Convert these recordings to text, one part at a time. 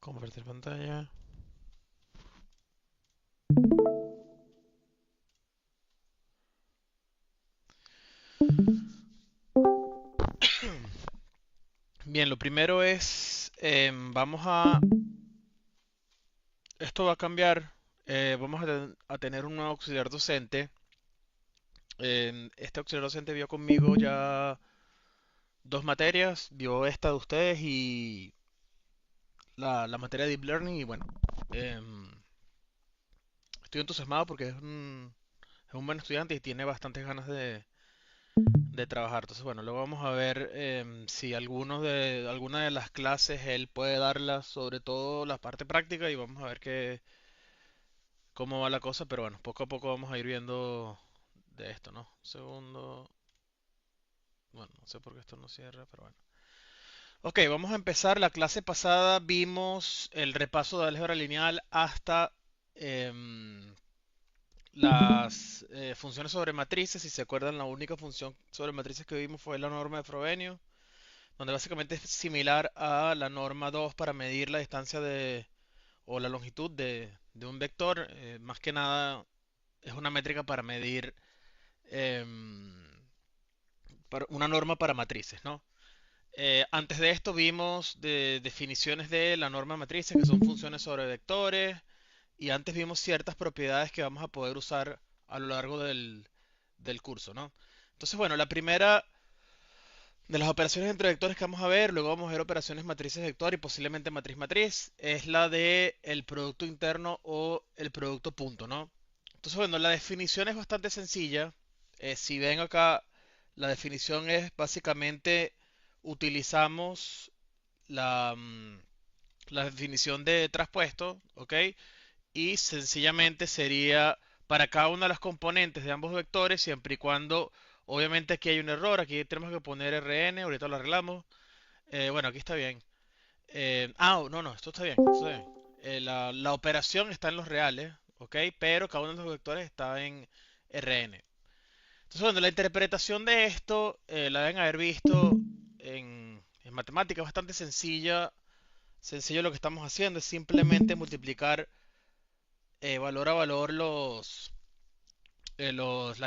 Compartir pantalla. Bien, lo primero es, esto va a cambiar, vamos a tener un nuevo auxiliar docente. Este auxiliar docente vio conmigo ya dos materias, vio esta de ustedes y la materia de Deep Learning y bueno, em, estoy entusiasmado porque es un buen estudiante y tiene bastantes ganas de trabajar. Entonces, bueno, luego vamos a ver si alguna de las clases él puede darlas, sobre todo la parte práctica, y vamos a ver cómo va la cosa. Pero bueno, poco a poco vamos a ir viendo de esto, ¿no? Un segundo. Bueno, no sé por qué esto no cierra, pero bueno. Ok, vamos a empezar. La clase pasada vimos el repaso de álgebra lineal hasta em, las funciones sobre matrices. Si se acuerdan, la única función sobre matrices que vimos fue la norma de Frobenius, donde básicamente es similar a la norma 2 para medir la distancia o la longitud de un vector. Más que nada es una métrica para medir em, una norma para matrices, ¿no? Antes de esto vimos definiciones de la norma de matrices, que son funciones sobre vectores, y antes vimos ciertas propiedades que vamos a poder usar a lo largo del curso, ¿no? Entonces, bueno, la primera de las operaciones entre vectores que vamos a ver, luego vamos a ver operaciones matrices-vector y posiblemente matriz-matriz, es la de el producto interno o el producto punto, ¿no? Entonces, bueno, la definición es bastante sencilla. Si ven acá, la definición es básicamente utilizamos la, mm, la definición de traspuesto, ¿ok? Y sencillamente sería para cada una de las componentes de ambos vectores, siempre y cuando, obviamente aquí hay un error, aquí tenemos que poner Rn, ahorita lo arreglamos. Bueno, aquí está bien. No, no, esto está bien, esto está bien. La operación está en los reales, ¿ok? Pero cada uno de los vectores está en Rn. Entonces, bueno, la interpretación de esto la deben haber visto en matemática, es bastante sencilla. Sencillo lo que estamos haciendo es simplemente multiplicar valor a valor las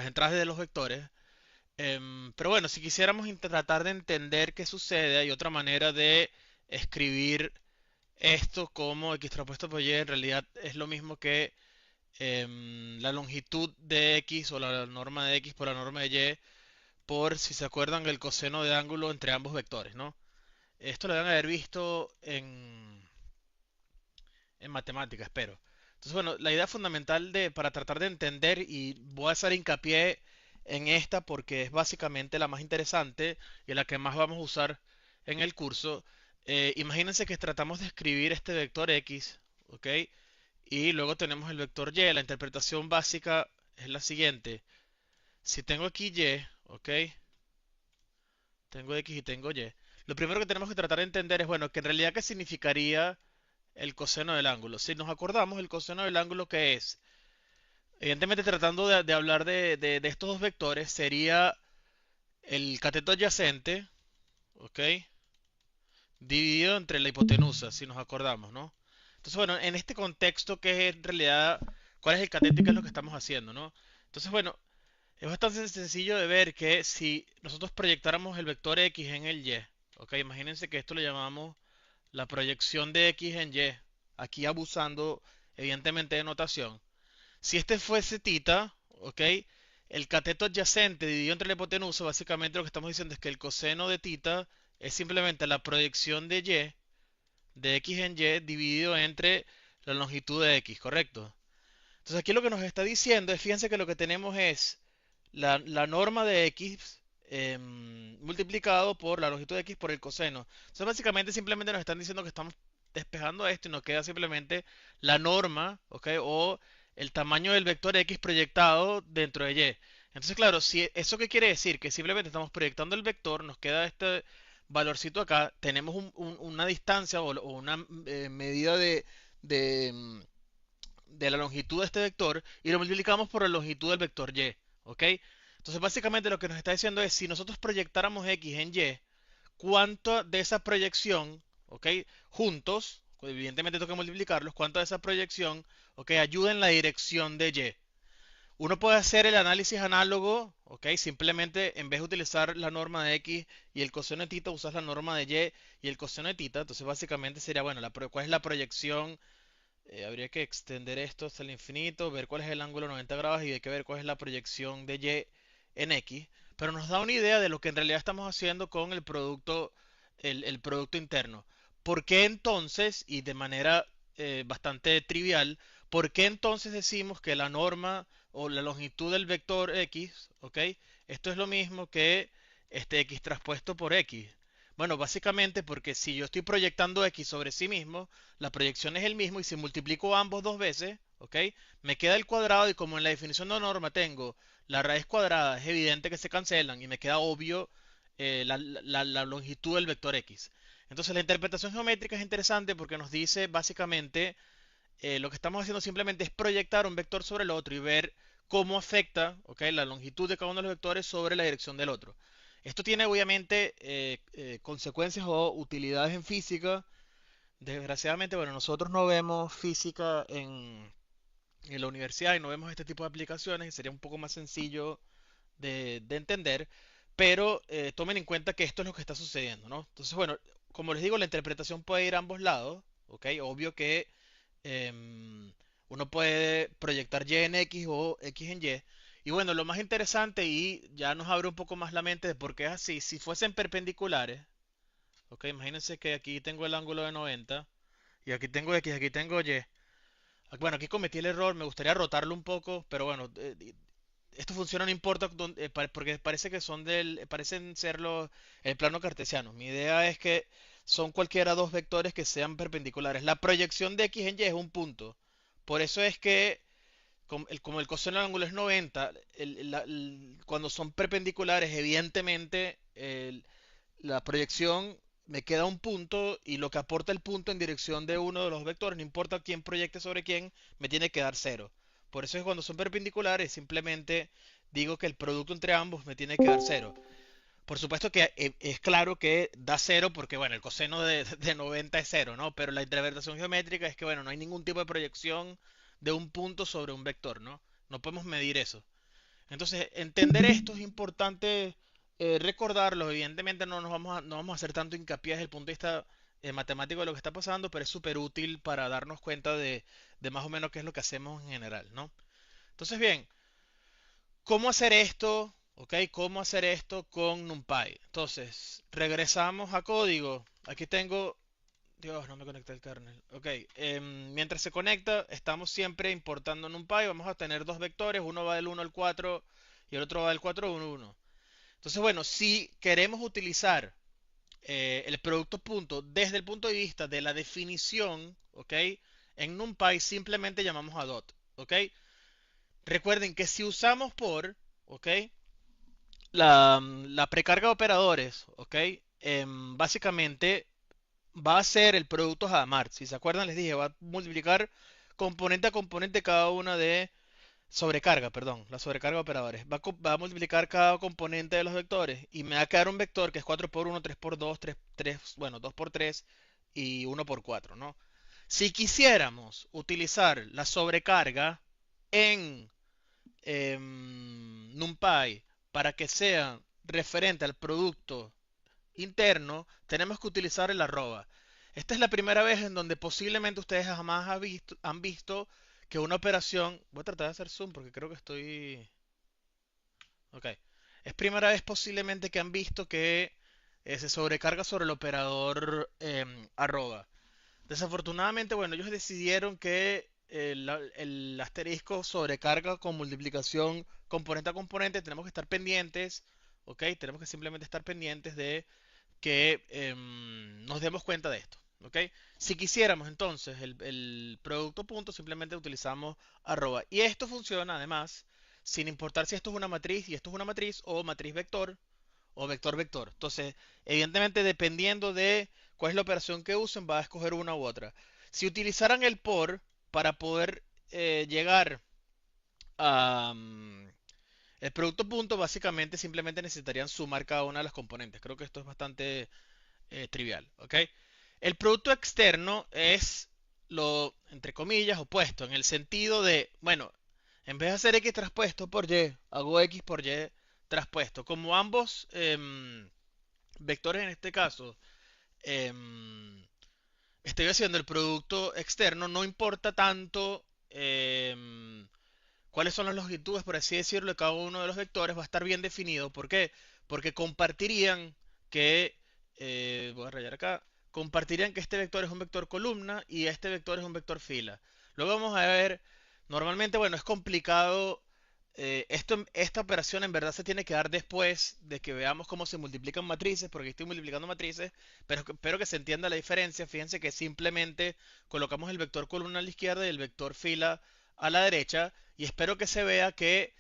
entradas de los vectores. Pero bueno, si quisiéramos tratar de entender qué sucede, hay otra manera de escribir esto como x traspuesto por y. En realidad es lo mismo que la longitud de x o la norma de x por la norma de y por, si se acuerdan, el coseno de ángulo entre ambos vectores, ¿no? Esto lo deben haber visto en matemática, espero. Entonces, bueno, la idea fundamental para tratar de entender, y voy a hacer hincapié en esta porque es básicamente la más interesante y la que más vamos a usar en el curso. Imagínense que tratamos de escribir este vector x, ¿ok? Y luego tenemos el vector y. La interpretación básica es la siguiente. Si tengo aquí y, ¿ok? Tengo x y tengo y. Lo primero que tenemos que tratar de entender es, bueno, que en realidad qué significaría el coseno del ángulo. Si nos acordamos, el coseno del ángulo que es, evidentemente tratando de hablar de estos dos vectores, sería el cateto adyacente, ¿ok? Dividido entre la hipotenusa, si nos acordamos, ¿no? Entonces, bueno, en este contexto, ¿qué es en realidad, cuál es el cateto y qué es lo que estamos haciendo, ¿no? Entonces, bueno, es bastante sencillo de ver que si nosotros proyectáramos el vector x en el y, ¿ok? Imagínense que esto lo llamamos la proyección de x en y, aquí abusando evidentemente de notación. Si este fuese tita, ¿ok? El cateto adyacente dividido entre la hipotenusa, básicamente lo que estamos diciendo es que el coseno de tita es simplemente la proyección de y, de x en y, dividido entre la longitud de x, ¿correcto? Entonces aquí lo que nos está diciendo es, fíjense que lo que tenemos es la norma de x multiplicado por la longitud de x por el coseno. Entonces básicamente simplemente nos están diciendo que estamos despejando esto y nos queda simplemente la norma, ¿ok? O el tamaño del vector x proyectado dentro de y. Entonces, claro, si eso qué quiere decir, que simplemente estamos proyectando el vector, nos queda este valorcito acá, tenemos una distancia o una medida de, mm, de la longitud de este vector y lo multiplicamos por la longitud del vector y, ¿ok? Entonces básicamente lo que nos está diciendo es si nosotros proyectáramos x en y, cuánto de esa proyección, ¿ok? Juntos, evidentemente tengo que multiplicarlos, cuánto de esa proyección, ok, ayuda en la dirección de Y. Uno puede hacer el análisis análogo, ok, simplemente en vez de utilizar la norma de X y el coseno de tita, usas la norma de Y y el coseno de tita. Entonces básicamente sería, bueno, ¿cuál es la proyección? Habría que extender esto hasta el infinito, ver cuál es el ángulo 90 grados y hay que ver cuál es la proyección de Y en X. Pero nos da una idea de lo que en realidad estamos haciendo con el producto interno. ¿Por qué entonces, y de manera bastante trivial, por qué entonces decimos que la norma o la longitud del vector X, ¿ok? Esto es lo mismo que este X traspuesto por X. Bueno, básicamente porque si yo estoy proyectando X sobre sí mismo, la proyección es el mismo y si multiplico ambos dos veces, ¿ok? Me queda el cuadrado y como en la definición de norma tengo la raíz cuadrada, es evidente que se cancelan y me queda obvio la longitud del vector X. Entonces la interpretación geométrica es interesante porque nos dice básicamente lo que estamos haciendo simplemente es proyectar un vector sobre el otro y ver cómo afecta, ¿ok?, la longitud de cada uno de los vectores sobre la dirección del otro. Esto tiene obviamente consecuencias o utilidades en física. Desgraciadamente, bueno, nosotros no vemos física en la universidad y no vemos este tipo de aplicaciones y sería un poco más sencillo de entender, pero tomen en cuenta que esto es lo que está sucediendo, ¿no? Entonces, bueno, como les digo, la interpretación puede ir a ambos lados, ¿ok? Obvio que uno puede proyectar Y en X o X en Y. Y bueno, lo más interesante y ya nos abre un poco más la mente de por qué es así. Si fuesen perpendiculares, ok, imagínense que aquí tengo el ángulo de 90 y aquí tengo X, aquí tengo Y. Bueno, aquí cometí el error, me gustaría rotarlo un poco, pero bueno, esto funciona no importa porque parece que parecen ser el plano cartesiano. Mi idea es que son cualquiera dos vectores que sean perpendiculares. La proyección de X en Y es un punto. Por eso es que como el coseno del ángulo es 90, cuando son perpendiculares, evidentemente la proyección me queda un punto y lo que aporta el punto en dirección de uno de los vectores, no importa quién proyecte sobre quién, me tiene que dar cero. Por eso es que cuando son perpendiculares, simplemente digo que el producto entre ambos me tiene que dar cero. Por supuesto que es claro que da cero porque, bueno, el coseno de 90 es cero, ¿no? Pero la interpretación geométrica es que, bueno, no hay ningún tipo de proyección de un punto sobre un vector, ¿no? No podemos medir eso. Entonces, entender esto es importante recordarlo. Evidentemente no vamos a hacer tanto hincapié desde el punto de vista matemático de lo que está pasando, pero es súper útil para darnos cuenta de más o menos qué es lo que hacemos en general, ¿no? Entonces, bien, ¿cómo hacer esto? ¿Ok? ¿Cómo hacer esto con NumPy? Entonces, regresamos a código. Aquí tengo... Dios, no me conecta el kernel. Ok, mientras se conecta, estamos siempre importando NumPy. Vamos a tener dos vectores, uno va del 1 al 4 y el otro va del 4 al 1, 1. Entonces, bueno, si queremos utilizar el producto punto desde el punto de vista de la definición, ¿ok? En NumPy simplemente llamamos a dot, ¿ok? Recuerden que si usamos por, ¿ok? La precarga de operadores, ¿ok? Básicamente va a ser el producto Hadamard. Si se acuerdan, les dije, va a multiplicar componente a componente cada una de sobrecarga, perdón, la sobrecarga de operadores. Va a multiplicar cada componente de los vectores y me va a quedar un vector que es 4 por 1, 3 por 2, 3, bueno, 2 por 3 y 1 por 4, ¿no? Si quisiéramos utilizar la sobrecarga en NumPy para que sea referente al producto interno, tenemos que utilizar el arroba. Esta es la primera vez en donde posiblemente ustedes jamás han visto que una operación... Voy a tratar de hacer zoom porque creo que estoy... Ok. Es primera vez posiblemente que han visto que se sobrecarga sobre el operador arroba. Desafortunadamente, bueno, ellos decidieron que el asterisco sobrecarga con multiplicación componente a componente. Tenemos que estar pendientes, ¿ok? Tenemos que simplemente estar pendientes de que nos demos cuenta de esto, ¿ok? Si quisiéramos entonces el producto punto, simplemente utilizamos arroba. Y esto funciona además sin importar si esto es una matriz y esto es una matriz o matriz vector o vector vector. Entonces, evidentemente dependiendo de cuál es la operación que usen, va a escoger una u otra. Si utilizaran el por para poder llegar a el producto punto, básicamente simplemente necesitarían sumar cada una de las componentes. Creo que esto es bastante trivial, ¿ok? El producto externo es lo, entre comillas, opuesto, en el sentido de, bueno, en vez de hacer X traspuesto por Y, hago X por Y traspuesto. Como ambos vectores en este caso, em, estoy haciendo el producto externo, no importa tanto cuáles son las longitudes, por así decirlo, de cada uno de los vectores, va a estar bien definido. ¿Por qué? Porque compartirían que, voy a rayar acá, compartirían que este vector es un vector columna y este vector es un vector fila. Luego vamos a ver, normalmente, bueno, es complicado. Esta operación en verdad se tiene que dar después de que veamos cómo se multiplican matrices, porque estoy multiplicando matrices, pero espero que se entienda la diferencia. Fíjense que simplemente colocamos el vector columna a la izquierda y el vector fila a la derecha, y espero que se vea que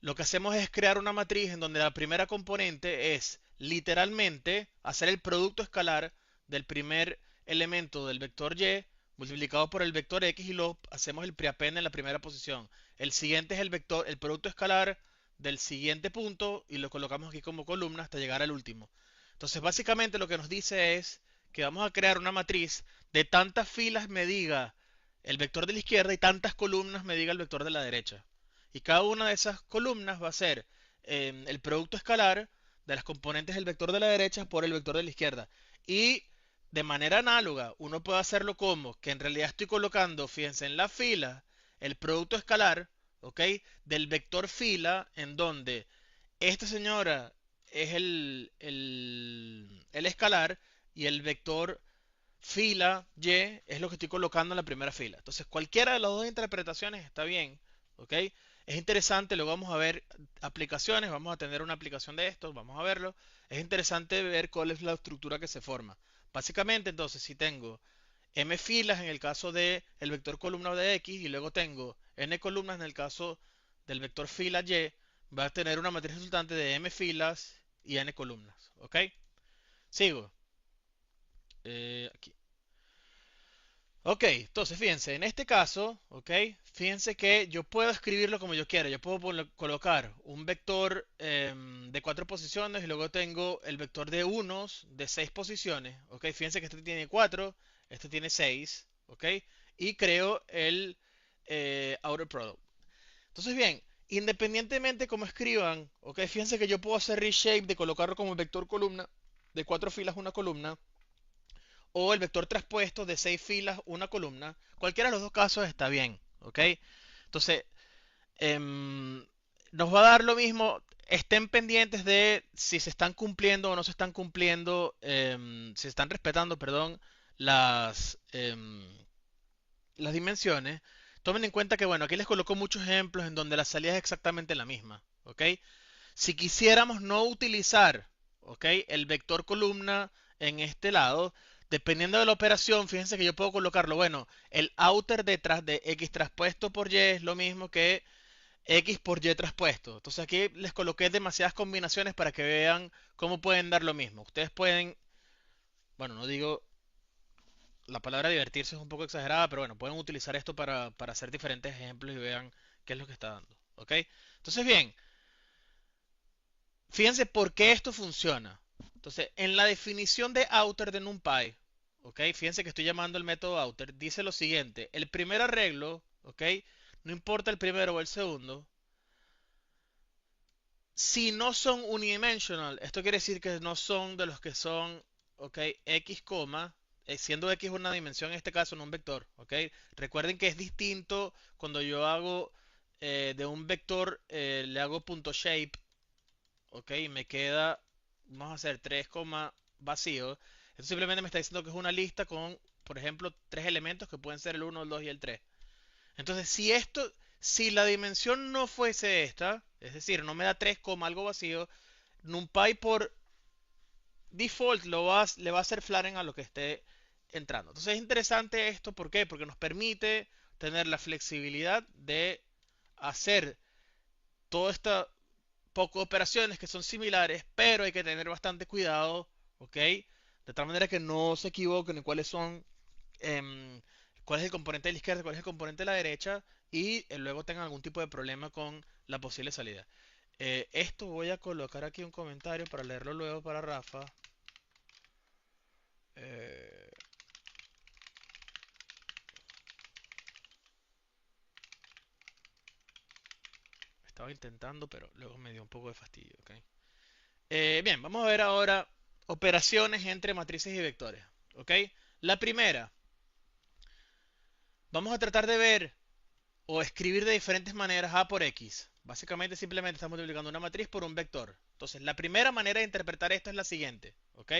lo que hacemos es crear una matriz en donde la primera componente es literalmente hacer el producto escalar del primer elemento del vector y multiplicado por el vector x y lo hacemos el preappend en la primera posición. El siguiente es el producto escalar del siguiente punto y lo colocamos aquí como columna hasta llegar al último. Entonces básicamente lo que nos dice es que vamos a crear una matriz de tantas filas me diga el vector de la izquierda y tantas columnas me diga el vector de la derecha. Y cada una de esas columnas va a ser el producto escalar de las componentes del vector de la derecha por el vector de la izquierda. Y de manera análoga, uno puede hacerlo como que en realidad estoy colocando, fíjense, en la fila el producto escalar, ¿ok? Del vector fila en donde esta señora es el escalar y el vector fila y es lo que estoy colocando en la primera fila. Entonces, cualquiera de las dos interpretaciones está bien, ¿ok? Es interesante, luego vamos a ver aplicaciones, vamos a tener una aplicación de esto, vamos a verlo. Es interesante ver cuál es la estructura que se forma. Básicamente, entonces, si tengo m filas en el caso de el vector columna de x y luego tengo n columnas en el caso del vector fila y, va a tener una matriz resultante de m filas y n columnas, ¿ok? Sigo. Aquí. Ok, entonces fíjense, en este caso, ok, fíjense que yo puedo escribirlo como yo quiera. Yo puedo colocar un vector de 4 posiciones y luego tengo el vector de unos de 6 posiciones. Ok, fíjense que este tiene 4, este tiene 6, ok, y creo el outer product. Entonces, bien, independientemente como escriban, ok, fíjense que yo puedo hacer reshape de colocarlo como vector columna de 4 filas, una columna o el vector traspuesto de 6 filas, una columna. Cualquiera de los dos casos está bien, ¿ok? Entonces, em, nos va a dar lo mismo. Estén pendientes de si se están cumpliendo o no se están cumpliendo, si se están respetando, perdón, las dimensiones. Tomen en cuenta que, bueno, aquí les coloco muchos ejemplos en donde la salida es exactamente la misma, ¿ok? Si quisiéramos no utilizar, ¿ok? El vector columna en este lado, dependiendo de la operación, fíjense que yo puedo colocarlo, bueno, el outer detrás de x traspuesto por y es lo mismo que x por y traspuesto. Entonces aquí les coloqué demasiadas combinaciones para que vean cómo pueden dar lo mismo. Ustedes pueden, bueno, no digo, la palabra divertirse es un poco exagerada, pero bueno, pueden utilizar esto para hacer diferentes ejemplos y vean qué es lo que está dando, ¿ok? Entonces, bien. Fíjense por qué esto funciona. Entonces, en la definición de outer de NumPy, ¿ok? Fíjense que estoy llamando el método outer, dice lo siguiente, el primer arreglo, ¿ok? No importa el primero o el segundo, si no son unidimensional, esto quiere decir que no son de los que son, ¿ok? X, siendo X una dimensión en este caso, no un vector, ¿ok? Recuerden que es distinto cuando yo hago de un vector, le hago punto shape, ok, me queda, vamos a hacer 3, vacío. Esto simplemente me está diciendo que es una lista con, por ejemplo, 3 elementos que pueden ser el 1, el 2 y el 3. Entonces, si la dimensión no fuese esta, es decir, no me da 3, algo vacío, NumPy por default le va a hacer flatten a lo que esté entrando. Entonces es interesante esto, ¿por qué? Porque nos permite tener la flexibilidad de hacer toda esta poco operaciones que son similares, pero hay que tener bastante cuidado, ¿ok? De tal manera que no se equivoquen en cuáles son, em, cuál es el componente de la izquierda, cuál es el componente de la derecha, y luego tengan algún tipo de problema con la posible salida. Esto voy a colocar aquí un comentario para leerlo luego para Rafa. Eh, estaba intentando, pero luego me dio un poco de fastidio, ¿ok? Bien, vamos a ver ahora operaciones entre matrices y vectores, ¿ok? La primera, vamos a tratar de ver o escribir de diferentes maneras A por X. Básicamente simplemente estamos multiplicando una matriz por un vector. Entonces, la primera manera de interpretar esto es la siguiente, ¿ok?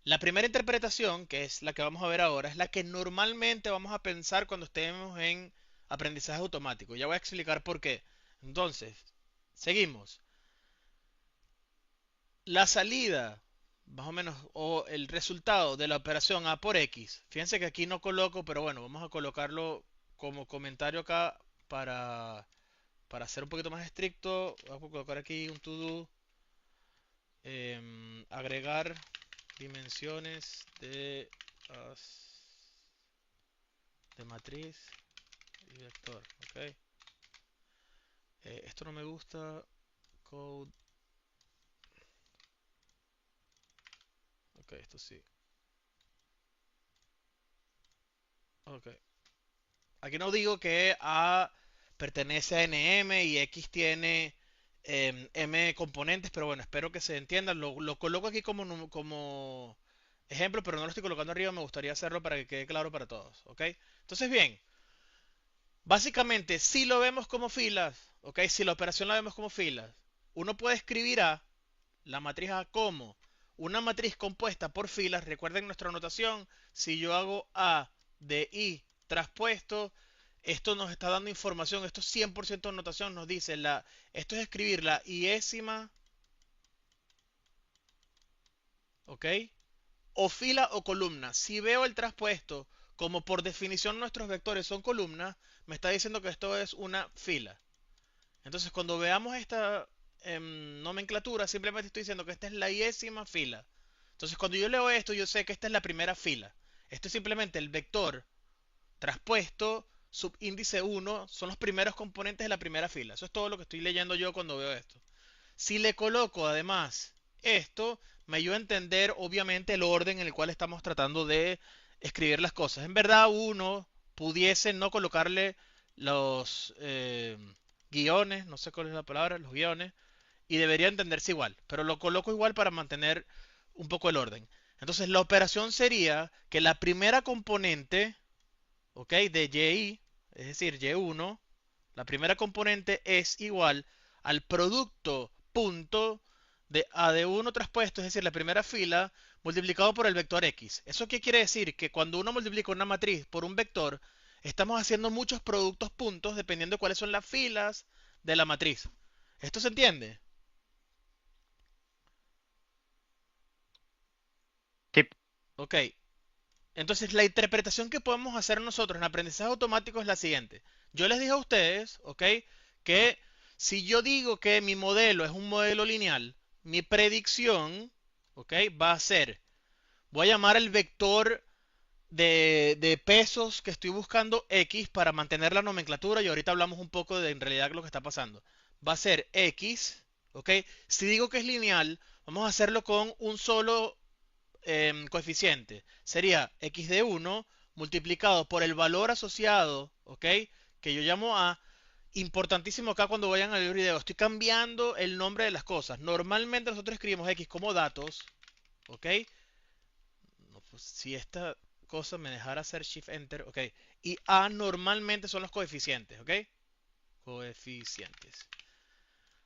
La primera interpretación, que es la que vamos a ver ahora, es la que normalmente vamos a pensar cuando estemos en aprendizaje automático. Ya voy a explicar por qué. Entonces, seguimos. La salida, más o menos, o el resultado de la operación A por X. Fíjense que aquí no coloco, pero bueno, vamos a colocarlo como comentario acá para ser un poquito más estricto. Voy a colocar aquí un to-do. Agregar dimensiones de matriz y vector. Ok. Esto no me gusta. Code. Ok, esto sí. Ok. Aquí no digo que A pertenece a NM y X tiene M componentes, pero bueno, espero que se entienda. Lo coloco aquí como ejemplo, pero no lo estoy colocando arriba. Me gustaría hacerlo para que quede claro para todos. ¿Ok? Entonces, bien, básicamente, si lo vemos como filas, ¿ok? Si la operación la vemos como filas, uno puede escribir A, la matriz A, como una matriz compuesta por filas. Recuerden nuestra notación, si yo hago A de I traspuesto, esto nos está dando información, esto es 100% notación, nos dice, esto es escribir la iésima, ¿ok? O fila o columna. Si veo el traspuesto, como por definición nuestros vectores son columnas, me está diciendo que esto es una fila. Entonces, cuando veamos esta nomenclatura, simplemente estoy diciendo que esta es la iésima fila. Entonces, cuando yo leo esto, yo sé que esta es la primera fila. Esto es simplemente el vector traspuesto, subíndice 1, son los primeros componentes de la primera fila. Eso es todo lo que estoy leyendo yo cuando veo esto. Si le coloco además esto, me ayuda a entender obviamente el orden en el cual estamos tratando de escribir las cosas. En verdad uno pudiese no colocarle los guiones, no sé cuál es la palabra, los guiones, y debería entenderse igual, pero lo coloco igual para mantener un poco el orden. Entonces la operación sería que la primera componente, ¿ok? De y, es decir, y1, la primera componente es igual al producto punto de a de 1 traspuesto, es decir, la primera fila, multiplicado por el vector x. ¿Eso qué quiere decir? Que cuando uno multiplica una matriz por un vector, estamos haciendo muchos productos puntos dependiendo de cuáles son las filas de la matriz. ¿Esto se entiende? Sí. Ok. Entonces, la interpretación que podemos hacer nosotros en aprendizaje automático es la siguiente. Yo les dije a ustedes, ¿ok? Que si yo digo que mi modelo es un modelo lineal, mi predicción, ¿ok? Va a ser, voy a llamar el vector de pesos que estoy buscando X para mantener la nomenclatura y ahorita hablamos un poco de en realidad lo que está pasando. Va a ser X, ¿ok? Si digo que es lineal, vamos a hacerlo con un solo coeficiente. Sería x de 1 multiplicado por el valor asociado, ¿ok? Que yo llamo A. Importantísimo acá cuando vayan a ver el video. Estoy cambiando el nombre de las cosas. Normalmente nosotros escribimos X como datos, ¿ok? No, pues, si esta cosa me dejara hacer Shift Enter, ¿ok? Y A normalmente son los coeficientes, ¿ok? Coeficientes.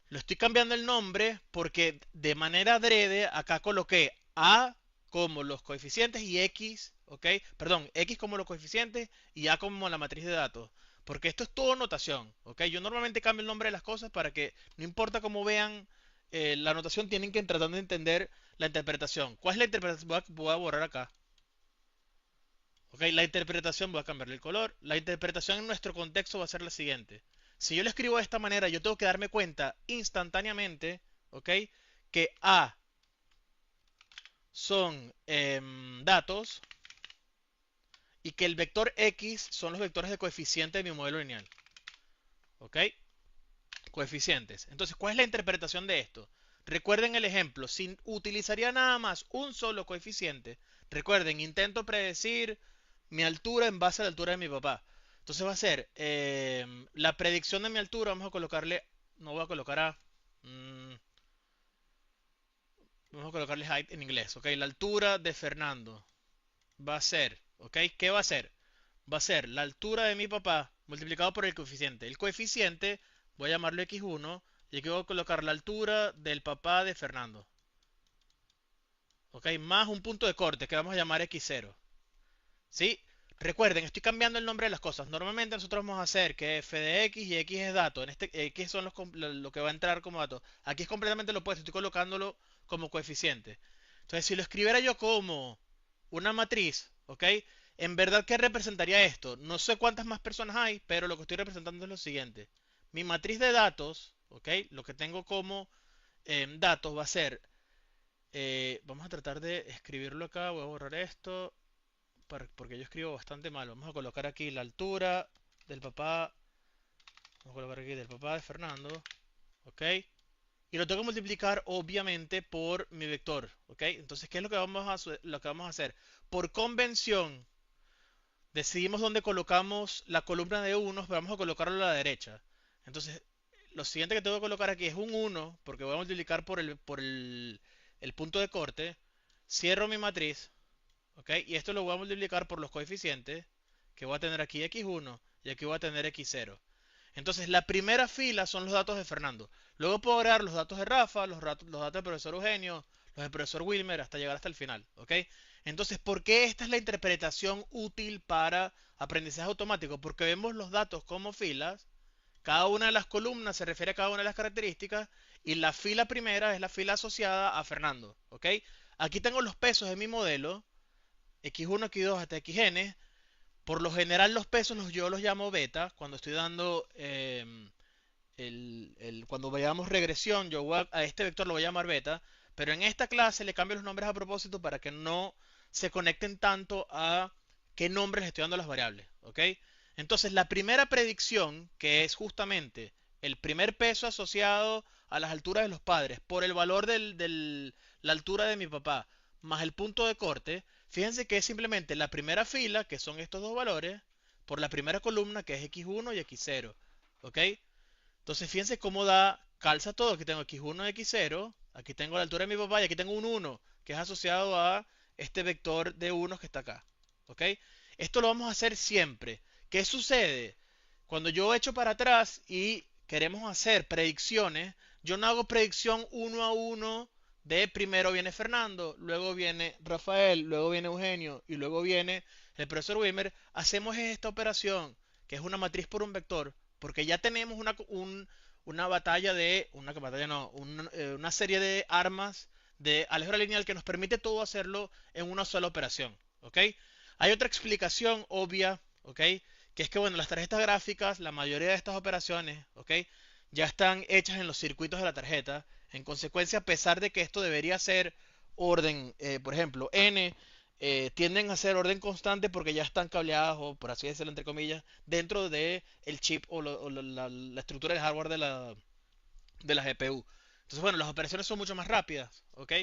Lo estoy cambiando el nombre porque de manera adrede acá coloqué A como los coeficientes y X, ¿ok? Perdón, X como los coeficientes y A como la matriz de datos. Porque esto es todo notación, ¿ok? Yo normalmente cambio el nombre de las cosas para que no importa cómo vean la notación, tienen que tratar de entender la interpretación. ¿Cuál es la interpretación? Voy a borrar acá. Ok, la interpretación, voy a cambiarle el color. La interpretación en nuestro contexto va a ser la siguiente. Si yo lo escribo de esta manera, yo tengo que darme cuenta instantáneamente, ok, que A son datos y que el vector X son los vectores de coeficiente de mi modelo lineal. Ok, coeficientes. Entonces, ¿cuál es la interpretación de esto? Recuerden el ejemplo, si utilizaría nada más un solo coeficiente, recuerden, intento predecir mi altura en base a la altura de mi papá. Entonces va a ser la predicción de mi altura, vamos a colocarle no voy a colocar a... vamos a colocarle height en inglés, ¿ok? La altura de Fernando va a ser, ¿ok? ¿Qué va a ser? Va a ser la altura de mi papá multiplicado por el coeficiente. El coeficiente voy a llamarlo x1 y aquí voy a colocar la altura del papá de Fernando, ¿ok? Más un punto de corte que vamos a llamar x0. ¿Sí? Recuerden, estoy cambiando el nombre de las cosas. Normalmente nosotros vamos a hacer que f de x y x es dato. En este x son lo que va a entrar como dato. Aquí es completamente lo opuesto. Estoy colocándolo como coeficiente. Entonces, si lo escribiera yo como una matriz, ¿ok? En verdad, ¿qué representaría esto? No sé cuántas más personas hay, pero lo que estoy representando es lo siguiente. Mi matriz de datos, ¿ok? Lo que tengo como datos va a ser... vamos a tratar de escribirlo acá. Voy a borrar esto porque yo escribo bastante mal. Vamos a colocar aquí la altura del papá. Vamos a colocar aquí del papá de Fernando. ¿Ok? Y lo tengo que multiplicar obviamente por mi vector. ¿Ok? Entonces, ¿qué es lo que vamos a hacer? Por convención, decidimos dónde colocamos la columna de unos, pero vamos a colocarlo a la derecha. Entonces, lo siguiente que tengo que colocar aquí es un 1, porque voy a multiplicar el punto de corte. Cierro mi matriz. ¿Ok? Y esto lo voy a multiplicar por los coeficientes, que voy a tener aquí x1 y aquí voy a tener x0. Entonces, la primera fila son los datos de Fernando. Luego puedo agregar los datos de Rafa, los datos del profesor Eugenio, los del profesor Wilmer, hasta llegar hasta el final. ¿Ok? Entonces, ¿por qué esta es la interpretación útil para aprendizaje automático? Porque vemos los datos como filas. Cada una de las columnas se refiere a cada una de las características y la fila primera es la fila asociada a Fernando. ¿Ok? Aquí tengo los pesos de mi modelo x1, x2 hasta xn. Por lo general los pesos yo los llamo beta. Cuando estoy dando, cuando veamos regresión, a este vector lo voy a llamar beta. Pero en esta clase le cambio los nombres a propósito para que no se conecten tanto a qué nombres le estoy dando a las variables. ¿Ok? Entonces la primera predicción, que es justamente el primer peso asociado a las alturas de los padres por el valor de la altura de mi papá más el punto de corte, fíjense que es simplemente la primera fila, que son estos dos valores, por la primera columna, que es x1 y x0. ¿Ok? Entonces fíjense cómo calza todo. Aquí tengo x1 y x0, aquí tengo la altura de mi papá y aquí tengo un 1, que es asociado a este vector de 1 que está acá. ¿Ok? Esto lo vamos a hacer siempre. ¿Qué sucede? Cuando yo echo para atrás y queremos hacer predicciones, yo no hago predicción uno a uno de primero viene Fernando, luego viene Rafael, luego viene Eugenio y luego viene el profesor Wimmer. Hacemos esta operación, que es una matriz por un vector, porque ya tenemos una batalla una batalla no, una serie de armas de álgebra lineal que nos permite todo hacerlo en una sola operación. ¿Ok? Hay otra explicación obvia, ¿ok? Que es que, bueno, las tarjetas gráficas, la mayoría de estas operaciones, ¿ok? Ya están hechas en los circuitos de la tarjeta. En consecuencia, a pesar de que esto debería ser orden, por ejemplo, N, tienden a ser orden constante porque ya están cableadas, o por así decirlo, entre comillas, dentro de el chip o la estructura del hardware de la GPU. Entonces, bueno, las operaciones son mucho más rápidas, ¿ok?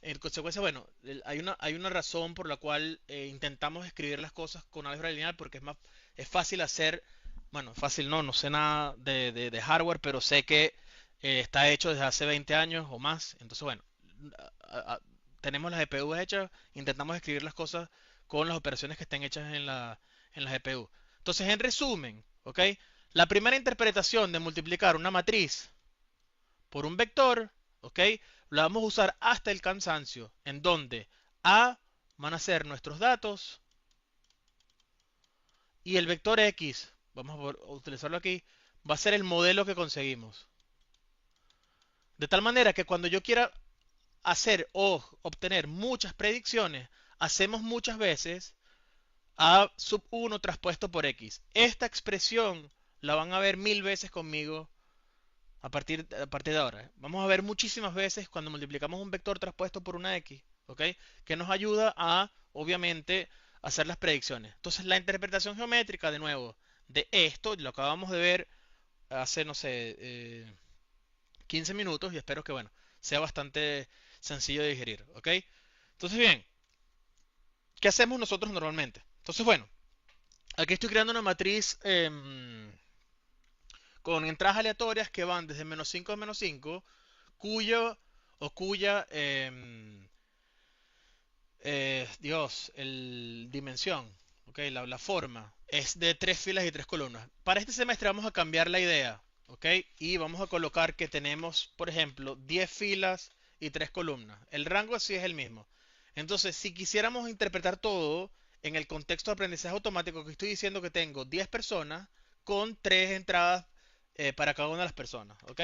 En consecuencia, bueno, hay una razón por la cual intentamos escribir las cosas con álgebra lineal porque es fácil hacer, bueno, fácil no sé nada de hardware, pero sé que está hecho desde hace 20 años o más. Entonces, bueno, a- a- tenemos las GPU hechas, intentamos escribir las cosas con las operaciones que estén hechas en la GPU. Entonces, en resumen, ¿ok? La primera interpretación de multiplicar una matriz por un vector, ¿ok? Lo vamos a usar hasta el cansancio, en donde A van a ser nuestros datos y el vector X, vamos a utilizarlo aquí, va a ser el modelo que conseguimos. De tal manera que cuando yo quiera hacer o obtener muchas predicciones, hacemos muchas veces A sub 1 traspuesto por X. Esta expresión la van a ver 1000 veces conmigo a partir de ahora. Vamos a ver muchísimas veces cuando multiplicamos un vector traspuesto por una x, ¿ok? Que nos ayuda a, obviamente, hacer las predicciones. Entonces, la interpretación geométrica, de nuevo, de esto, lo acabamos de ver hace, no sé, 15 minutos y espero que, bueno, sea bastante sencillo de digerir, ¿ok? Entonces, bien, ¿qué hacemos nosotros normalmente? Entonces, bueno, aquí estoy creando una matriz con entradas aleatorias que van desde -5 a -5, cuyo o cuya, dimensión, ¿ok? La forma es de tres filas y tres columnas. Para este semestre vamos a cambiar la idea, ¿ok? Y vamos a colocar que tenemos, por ejemplo, 10 filas y tres columnas. El rango sí es el mismo. Entonces, si quisiéramos interpretar todo en el contexto de aprendizaje automático, que estoy diciendo que tengo 10 personas con tres entradas para cada una de las personas, ¿ok?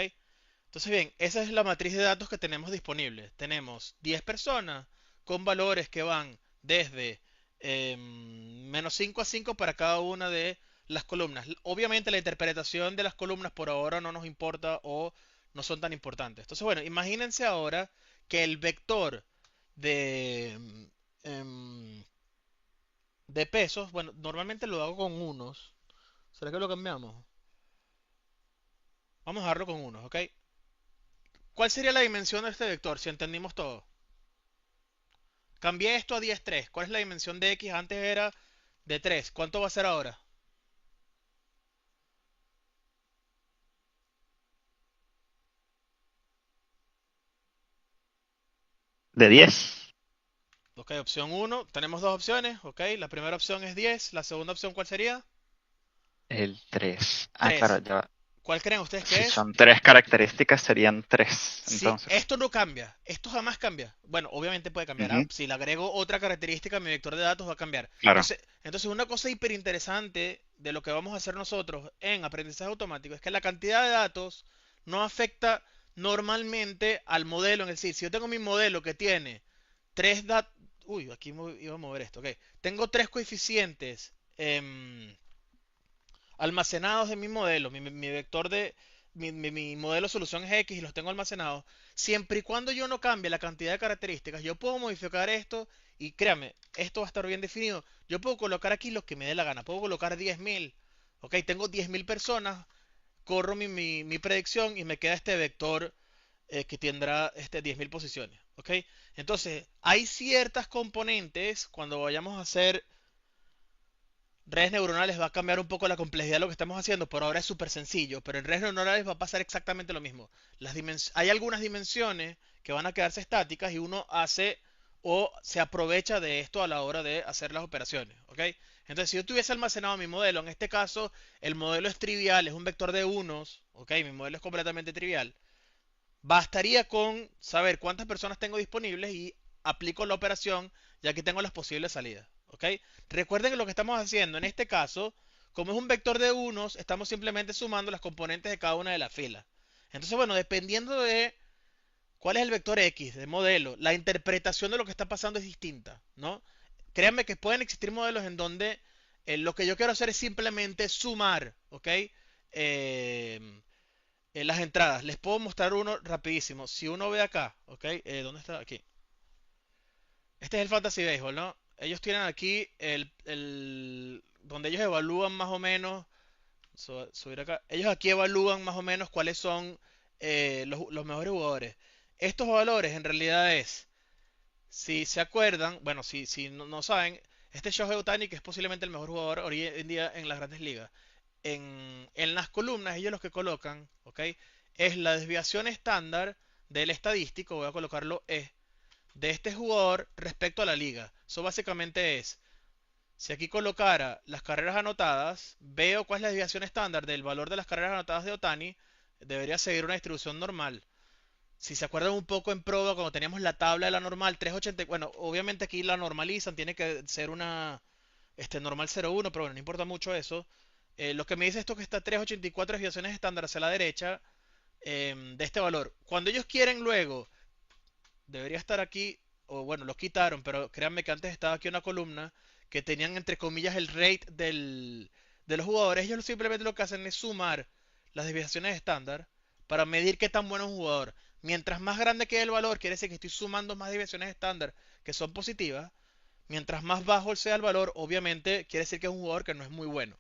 Entonces, bien, esa es la matriz de datos que tenemos disponible. Tenemos 10 personas con valores que van desde -5 a 5 para cada una de las columnas. Obviamente la interpretación de las columnas por ahora no nos importa o no son tan importantes. Entonces, bueno, imagínense ahora que el vector de, em, de pesos, bueno, normalmente lo hago con unos. ¿Será que lo cambiamos? Vamos a dejarlo con unos, ¿ok? ¿Cuál sería la dimensión de este vector si entendimos todo? Cambié esto a 10, 3. ¿Cuál es la dimensión de X? Antes era de 3. ¿Cuánto va a ser ahora? De 10, Ok, opción uno. Tenemos dos opciones. Ok, la primera opción es 10. La segunda opción, ¿cuál sería? el 3. Ah, claro, 3. ya va. ¿Cuál creen ustedes Si que es? son tres características, serían 3. Si Entonces, esto no cambia, esto jamás cambia. Bueno, obviamente puede cambiar. ¿Ah? ujú, Si le agrego otra característica a mi vector de datos, va a cambiar. claro. Entonces, una cosa hiper interesante de lo que vamos a hacer nosotros en aprendizaje automático es que la cantidad de datos no afecta normalmente al modelo. En el decir, si yo tengo mi modelo que tiene tres datos. Uy, aquí iba a mover esto. Ok. Tengo tres coeficientes. Almacenados en mi modelo, mi vector de mi modelo de solución es X y los tengo almacenados, siempre y cuando yo no cambie la cantidad de características, yo puedo modificar esto y créame, esto va a estar bien definido. Yo puedo colocar aquí lo que me dé la gana, puedo colocar 10.000, ok, tengo 10.000 personas, corro mi predicción y me queda este vector que tendrá 10.000 posiciones, ok. Entonces, hay ciertas componentes cuando vayamos a hacer redes neuronales va a cambiar un poco la complejidad de lo que estamos haciendo. Por ahora es súper sencillo, pero en redes neuronales va a pasar exactamente lo mismo. Hay algunas dimensiones que van a quedarse estáticas y uno hace o se aprovecha de esto a la hora de hacer las operaciones. ¿Ok? Entonces, si yo tuviese almacenado mi modelo, en este caso el modelo es trivial, es un vector de unos. ¿Ok? Mi modelo es completamente trivial. Bastaría con saber cuántas personas tengo disponibles y aplico la operación ya que tengo las posibles salidas. ¿Ok? Recuerden que lo que estamos haciendo en este caso, como es un vector de unos, estamos simplemente sumando las componentes de cada una de las filas. Entonces, bueno, dependiendo de cuál es el vector X de modelo, la interpretación de lo que está pasando es distinta, ¿no? Créanme que pueden existir modelos en donde lo que yo quiero hacer es simplemente sumar, ¿ok? Las entradas. Les puedo mostrar uno rapidísimo. Si uno ve acá, ¿ok? ¿Dónde está? Aquí. Este es el Fantasy Baseball, ¿no? Ellos tienen aquí donde ellos evalúan más o menos, subir acá, ellos aquí evalúan más o menos cuáles son los mejores jugadores. Estos valores en realidad es, si se acuerdan, bueno, si no saben, este Shohei Ohtani, que es posiblemente el mejor jugador hoy en día en las grandes ligas, en las columnas ellos los que colocan, ¿ok? Es la desviación estándar del estadístico, voy a colocarlo E, de este jugador respecto a la liga. Eso básicamente es, si aquí colocara las carreras anotadas, veo cuál es la desviación estándar del valor de las carreras anotadas de Otani, debería seguir una distribución normal. Si se acuerdan un poco en proba, cuando teníamos la tabla de la normal 380, bueno, obviamente aquí la normalizan, tiene que ser una normal 0,1, pero bueno, no importa mucho eso. Lo que me dice esto que está 384 desviaciones estándar hacia la derecha de este valor. Cuando ellos quieren luego, debería estar aquí, o bueno, lo quitaron, pero créanme que antes estaba aquí una columna que tenían entre comillas el rate de los jugadores. Ellos simplemente lo que hacen es sumar las desviaciones estándar para medir qué tan bueno es un jugador. Mientras más grande quede el valor, quiere decir que estoy sumando más desviaciones estándar que son positivas. Mientras más bajo sea el valor, obviamente quiere decir que es un jugador que no es muy bueno.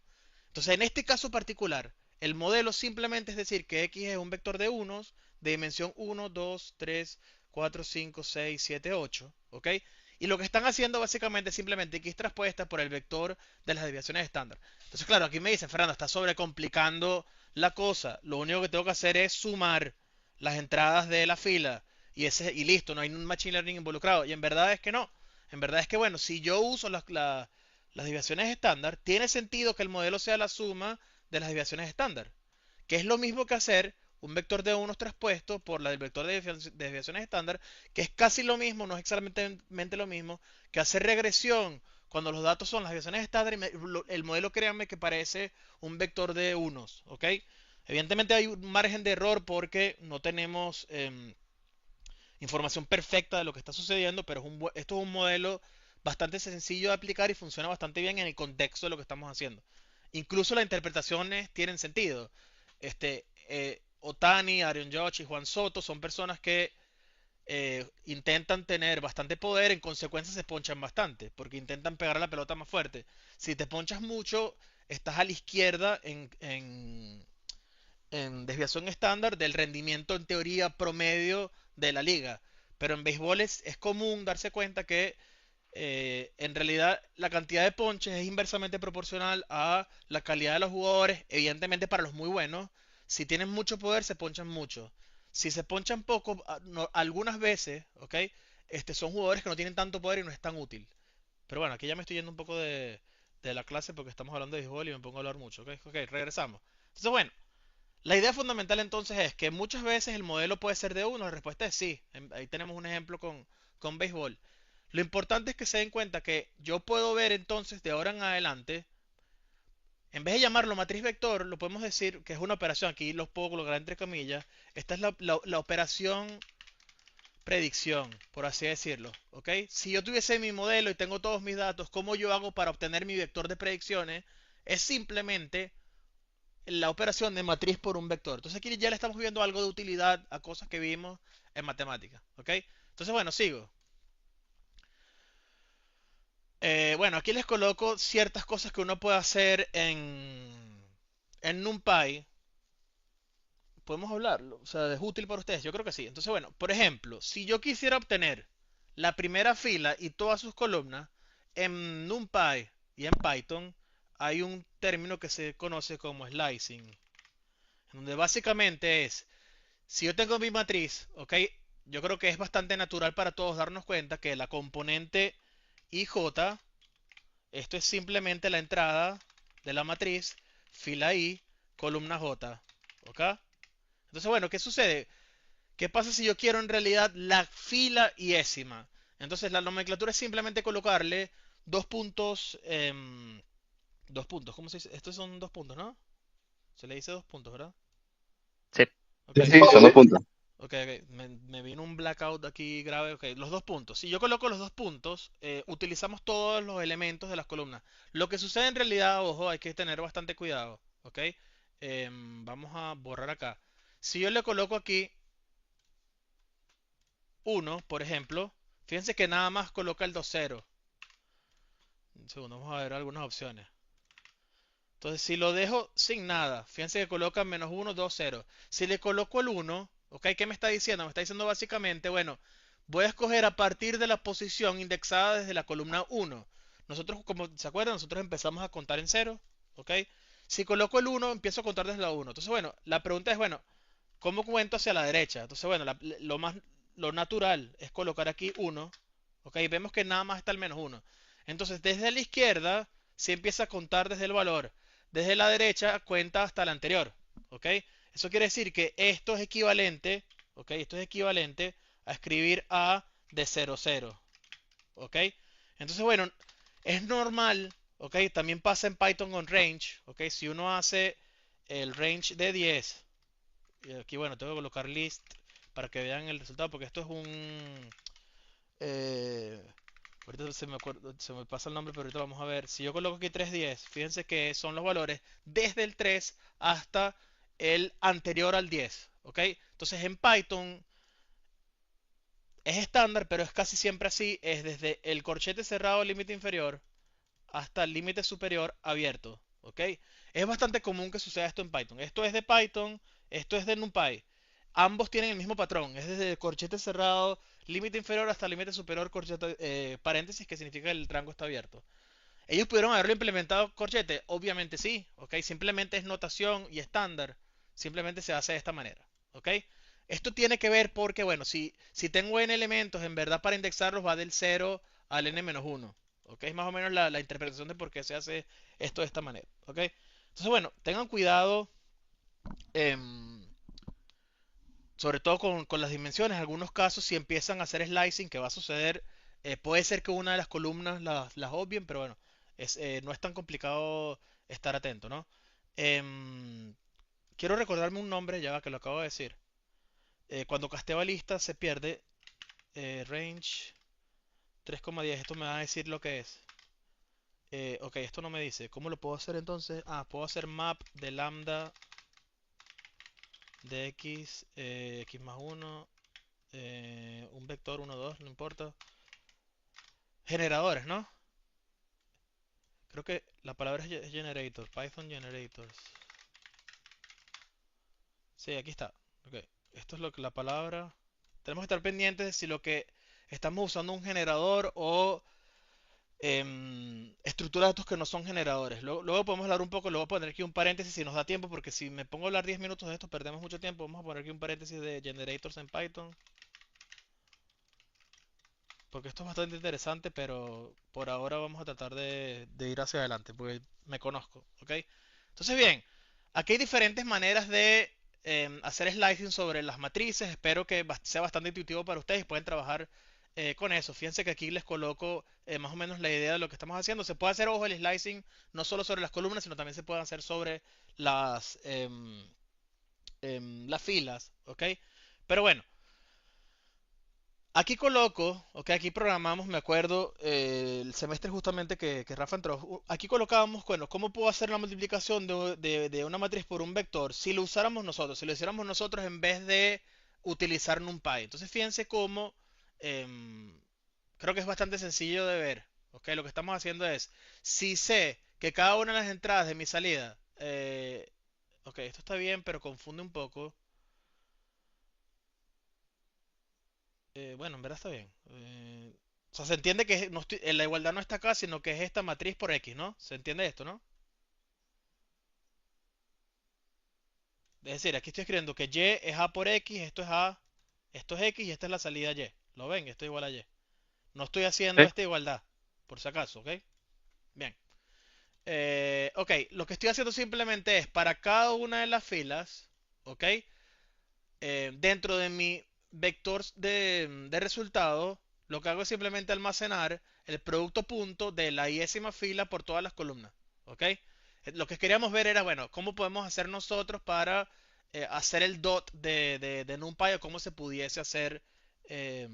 Entonces, en este caso particular, el modelo simplemente es decir que X es un vector de unos de dimensión 1, 2, 3, 4, 5, 6, 7, 8, ¿ok? Y lo que están haciendo básicamente es simplemente X traspuesta por el vector de las desviaciones estándar. Entonces, claro, aquí me dicen, Fernando, está sobrecomplicando la cosa. Lo único que tengo que hacer es sumar las entradas de la fila y listo, no hay un machine learning involucrado. Y en verdad es que no. En verdad es que, bueno, si yo uso las desviaciones estándar, tiene sentido que el modelo sea la suma de las desviaciones estándar, que es lo mismo que hacer un vector de unos traspuesto por la del vector de desviaciones estándar, que es casi lo mismo, no es exactamente lo mismo, que hacer regresión cuando los datos son las desviaciones estándar y el modelo, créanme, que parece un vector de unos, ¿ok? Evidentemente hay un margen de error porque no tenemos información perfecta de lo que está sucediendo, pero esto es un modelo bastante sencillo de aplicar y funciona bastante bien en el contexto de lo que estamos haciendo. Incluso las interpretaciones tienen sentido. Otani, Aaron Judge y Juan Soto son personas que intentan tener bastante poder, en consecuencia se ponchan bastante, porque intentan pegar a la pelota más fuerte. Si te ponchas mucho, estás a la izquierda en desviación estándar del rendimiento en teoría promedio de la liga. Pero en béisbol es común darse cuenta que en realidad la cantidad de ponches es inversamente proporcional a la calidad de los jugadores. Evidentemente para los muy buenos, si tienen mucho poder se ponchan mucho. Si se ponchan poco, algunas veces, ¿ok? Son jugadores que no tienen tanto poder y no es tan útil. Pero bueno, aquí ya me estoy yendo un poco de la clase porque estamos hablando de béisbol y me pongo a hablar mucho, ¿ok? Ok, regresamos. Entonces, bueno, la idea fundamental entonces es que muchas veces el modelo puede ser de uno, la respuesta es sí. Ahí tenemos un ejemplo con béisbol. Lo importante es que se den cuenta que yo puedo ver entonces de ahora en adelante, en vez de llamarlo matriz vector, lo podemos decir que es una operación, aquí los puedo colocar entre comillas, esta es la operación predicción, por así decirlo, ¿ok? Si yo tuviese mi modelo y tengo todos mis datos, ¿cómo yo hago para obtener mi vector de predicciones? Es simplemente la operación de matriz por un vector. Entonces aquí ya le estamos viendo algo de utilidad a cosas que vimos en matemática, ¿ok? Entonces, bueno, sigo. Bueno, aquí les coloco ciertas cosas que uno puede hacer en NumPy. Podemos hablarlo, o sea, es útil para ustedes. Yo creo que sí. Entonces, bueno, por ejemplo, si yo quisiera obtener la primera fila y todas sus columnas, en NumPy y en Python hay un término que se conoce como slicing, donde básicamente es, si yo tengo mi matriz, ¿ok? Yo creo que es bastante natural para todos darnos cuenta que la componente IJ, esto es simplemente la entrada de la matriz, fila I, columna J, ¿ok? Entonces, bueno, ¿qué sucede? ¿Qué pasa si yo quiero en realidad la fila iésima? Entonces, la nomenclatura es simplemente colocarle dos puntos, dos puntos, ¿cómo se dice? Estos son dos puntos, ¿no? Se le dice dos puntos, ¿verdad? Sí. Ok, Sí, sí, son 2 puntos. ok, ok. Me vino un blackout aquí grave. Ok, los dos puntos. Si yo coloco los dos puntos, utilizamos todos los elementos de las columnas. Lo que sucede en realidad, ojo, hay que tener bastante cuidado. Ok, vamos a borrar acá. Si yo le coloco aquí uno, por ejemplo, fíjense que nada más coloca el 2 0. Un segundo, vamos a ver algunas opciones. Entonces, si lo dejo sin nada, fíjense que coloca menos uno 2 0. Si le coloco el uno, ¿ok? ¿Qué me está diciendo? Me está diciendo básicamente, bueno, voy a escoger a partir de la posición indexada desde la columna uno. Nosotros, como se acuerdan, nosotros empezamos a contar en cero, ¿ok? Si coloco el uno, empiezo a contar desde la uno. Entonces, bueno, la pregunta es, bueno, ¿cómo cuento hacia la derecha? Entonces, bueno, lo natural es colocar aquí uno, ¿ok? Vemos que nada más está el menos uno. Entonces, desde la izquierda, se empieza a contar desde el valor. Desde la derecha cuenta hasta la anterior, ¿ok? Eso quiere decir que esto es equivalente, ¿ok? Esto es equivalente a escribir A de 0, 0, ¿ok? Entonces, bueno, es normal, ¿ok? También pasa en Python con range, ¿ok? Si uno hace el range de 10, y aquí, bueno, tengo que colocar list para que vean el resultado, porque esto es un... eh, ahorita se me pasa el nombre, pero ahorita vamos a ver. Si yo coloco aquí 310, fíjense que son los valores desde el 3 hasta el anterior al 10, ¿ok? Entonces en Python es estándar, pero es casi siempre así. Es desde el corchete cerrado límite inferior hasta el límite superior abierto, ¿ok? Es bastante común que suceda esto en Python. Esto es de Python, esto es de NumPy. Ambos tienen el mismo patrón, es desde el corchete cerrado, límite inferior hasta límite superior, corchete, paréntesis, que significa que el rango está abierto. ¿Ellos pudieron haberlo implementado corchete? Obviamente sí, ¿ok? Simplemente es notación y estándar. simplemente se hace de esta manera, ¿ok? Esto tiene que ver porque, bueno, si tengo n elementos, en verdad para indexarlos va del 0 al n-1, ¿ok? Es más o menos la interpretación de por qué se hace esto de esta manera, ¿ok? Entonces, bueno, tengan cuidado, em, sobre todo con las dimensiones. En algunos casos, si empiezan a hacer slicing, que va a suceder, puede ser que una de las columnas las obvien, pero bueno, no es tan complicado estar atento, ¿no? Em, quiero recordarme un nombre, ya que lo acabo de decir. Cuando casteo a lista se pierde range 3,10. Esto me va a decir lo que es. Ok, esto no me dice. ¿Cómo lo puedo hacer entonces? Ah, puedo hacer map de lambda de x, x más 1, un vector 1, 2, no importa. Generadores, ¿no? Creo que la palabra es generator, Python generators. Sí, aquí está. Ok, esto es lo que la palabra. Tenemos que estar pendientes de si lo que estamos usando un generador o estructuras de datos que no son generadores. Luego podemos hablar un poco, luego voy a poner aquí un paréntesis si nos da tiempo, porque si me pongo a hablar 10 minutos de esto perdemos mucho tiempo. Vamos a poner aquí un paréntesis de generators en Python, porque esto es bastante interesante, pero por ahora vamos a tratar de ir hacia adelante, porque me conozco, ¿ok? Entonces, bien, aquí hay diferentes maneras de hacer slicing sobre las matrices. Espero que sea bastante intuitivo para ustedes. Pueden trabajar con eso. Fíjense que aquí les coloco más o menos la idea de lo que estamos haciendo. Se puede hacer, ojo, el slicing no solo sobre las columnas, sino también se puede hacer sobre las filas, ¿ok? Pero bueno, aquí coloco, ok, aquí programamos, me acuerdo, el semestre justamente que Rafa entró. Aquí colocábamos, bueno, ¿cómo puedo hacer la multiplicación de una matriz por un vector si lo usáramos nosotros, si lo hiciéramos nosotros en vez de utilizar NumPy? Entonces fíjense cómo, em, creo que es bastante sencillo de ver, ok, lo que estamos haciendo es, si sé que cada una de las entradas de mi salida, ok, esto está bien, pero confunde un poco. Bueno, en verdad está bien. O sea, se entiende que la igualdad no está acá, sino que es esta matriz por X, ¿no? ¿Se entiende esto, no? Es decir, aquí estoy escribiendo que Y es A por X, esto es A, esto es X y esta es la salida Y. ¿Lo ven? Esto es igual a Y. No estoy haciendo Sí. esta igualdad, por si acaso, ¿ok? Bien. Ok, lo que estoy haciendo simplemente es para cada una de las filas, ¿ok? Dentro de mi vector de resultado, lo que hago es simplemente almacenar el producto punto de la iésima fila por todas las columnas. ¿Ok? Lo que queríamos ver era, bueno, cómo podemos hacer nosotros para hacer el dot de NumPy o cómo se pudiese hacer eh,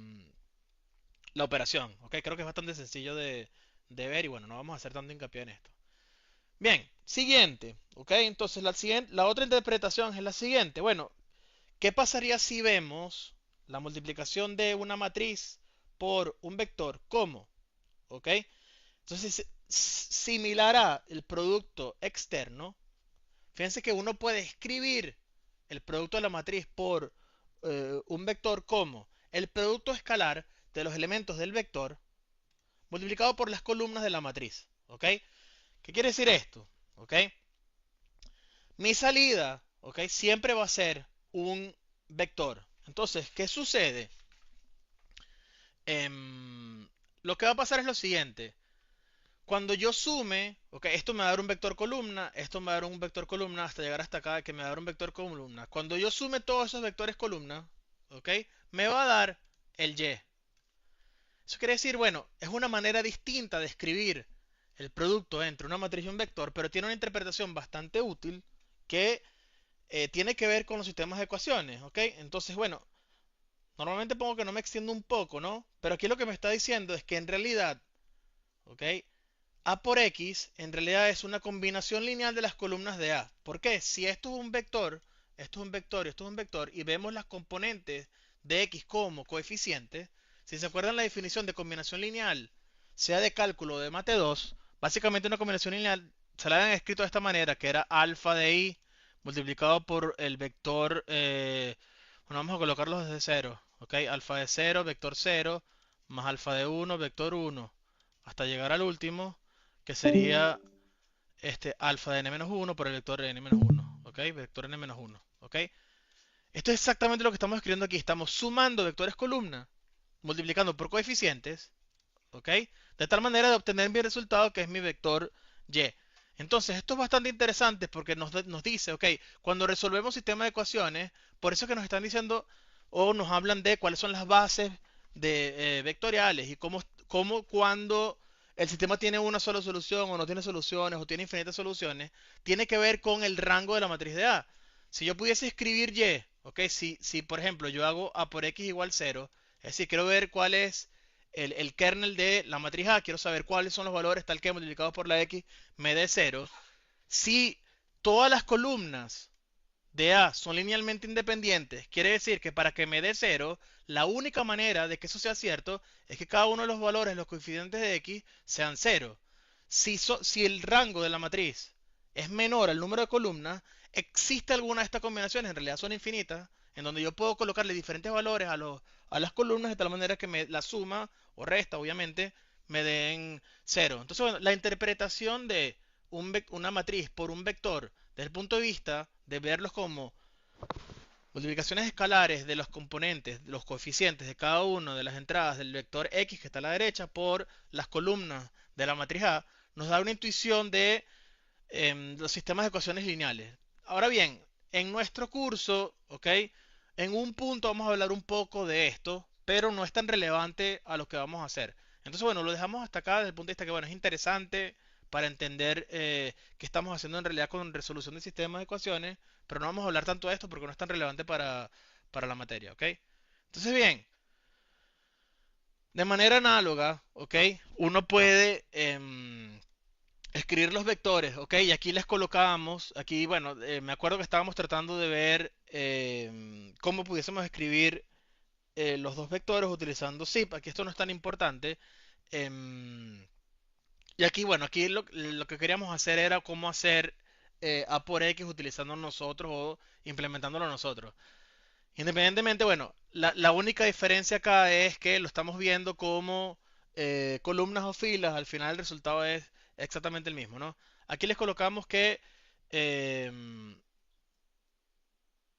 la operación. ¿Ok? Creo que es bastante sencillo de ver y bueno, no vamos a hacer tanto hincapié en esto. Bien, siguiente. ¿Ok? Entonces la otra interpretación es la siguiente. Bueno, ¿qué pasaría si vemos la multiplicación de una matriz por un vector como? ¿Ok? Entonces, similar a el producto externo, fíjense que uno puede escribir el producto de la matriz por un vector como el producto escalar de los elementos del vector multiplicado por las columnas de la matriz. ¿Ok? ¿Qué quiere decir esto? ¿Ok? Mi salida, ¿ok? Siempre va a ser un vector. Entonces, ¿qué sucede? Em, lo que va a pasar es lo siguiente. Cuando yo sume, ok, esto me va a dar un vector columna, esto me va a dar un vector columna hasta llegar hasta acá que me va a dar un vector columna. Cuando yo sume todos esos vectores columna, ok, me va a dar el y. Eso quiere decir, bueno, es una manera distinta de escribir el producto entre una matriz y un vector, pero tiene una interpretación bastante útil que tiene que ver con los sistemas de ecuaciones, ¿ok? Entonces, bueno, normalmente pongo que no me extiendo un poco, ¿no? Pero aquí lo que me está diciendo es que en realidad, ¿ok? A por X en realidad es una combinación lineal de las columnas de A. ¿Por qué? Si esto es un vector, esto es un vector y esto es un vector, y vemos las componentes de X como coeficientes, si se acuerdan la definición de combinación lineal, sea de cálculo o de mate 2, básicamente una combinación lineal se la habían escrito de esta manera, que era alfa de I multiplicado por el vector, bueno, vamos a colocarlos desde cero, ¿ok? Alfa de cero, vector cero, más alfa de uno, vector uno, hasta llegar al último, que sería este alfa de n-1 por el vector n-1, ¿ok? Vector n-1. ¿ok? Esto es exactamente lo que estamos escribiendo aquí. Estamos sumando vectores columna, multiplicando por coeficientes, ¿ok? De tal manera de obtener mi resultado, que es mi vector y. Entonces, esto es bastante interesante porque nos dice, ok, cuando resolvemos sistemas de ecuaciones, por eso que nos están diciendo o nos hablan de cuáles son las bases de vectoriales y cuando el sistema tiene una sola solución o no tiene soluciones o tiene infinitas soluciones, tiene que ver con el rango de la matriz de A. Si yo pudiese escribir y, ok, si por ejemplo yo hago A por X igual 0, es decir, quiero ver cuál es el kernel de la matriz A, quiero saber cuáles son los valores tal que multiplicados por la X me dé 0. Si todas las columnas de A son linealmente independientes, quiere decir que para que me dé 0, la única manera de que eso sea cierto es que cada uno de los valores, los coeficientes de X, sean 0. Si el rango de la matriz es menor al número de columnas, existe alguna de estas combinaciones, en realidad son infinitas, en donde yo puedo colocarle diferentes valores a las columnas de tal manera que la suma o resta, obviamente, me den 0. Entonces, bueno, la interpretación de una matriz por un vector desde el punto de vista de verlos como multiplicaciones escalares de los componentes, de los coeficientes de cada una de las entradas del vector X que está a la derecha por las columnas de la matriz A, nos da una intuición de los sistemas de ecuaciones lineales. Ahora bien, en nuestro curso, ¿ok? En un punto vamos a hablar un poco de esto, pero no es tan relevante a lo que vamos a hacer. Entonces, bueno, lo dejamos hasta acá desde el punto de vista que, bueno, es interesante para entender qué estamos haciendo en realidad con resolución de sistemas de ecuaciones, pero no vamos a hablar tanto de esto porque no es tan relevante para la materia, ¿ok? Entonces, bien, de manera análoga, ¿ok? Uno puede escribir los vectores, ¿ok? Y aquí les colocamos, aquí, bueno, me acuerdo que estábamos tratando de ver cómo pudiésemos escribir los dos vectores utilizando zip. Aquí esto no es tan importante. em, y aquí, bueno, aquí lo que queríamos hacer era cómo hacer A por X utilizando nosotros o implementándolo nosotros. Independientemente, bueno, la única diferencia acá es que lo estamos viendo como columnas o filas, al final el resultado es exactamente el mismo, ¿no? Aquí les colocamos que em,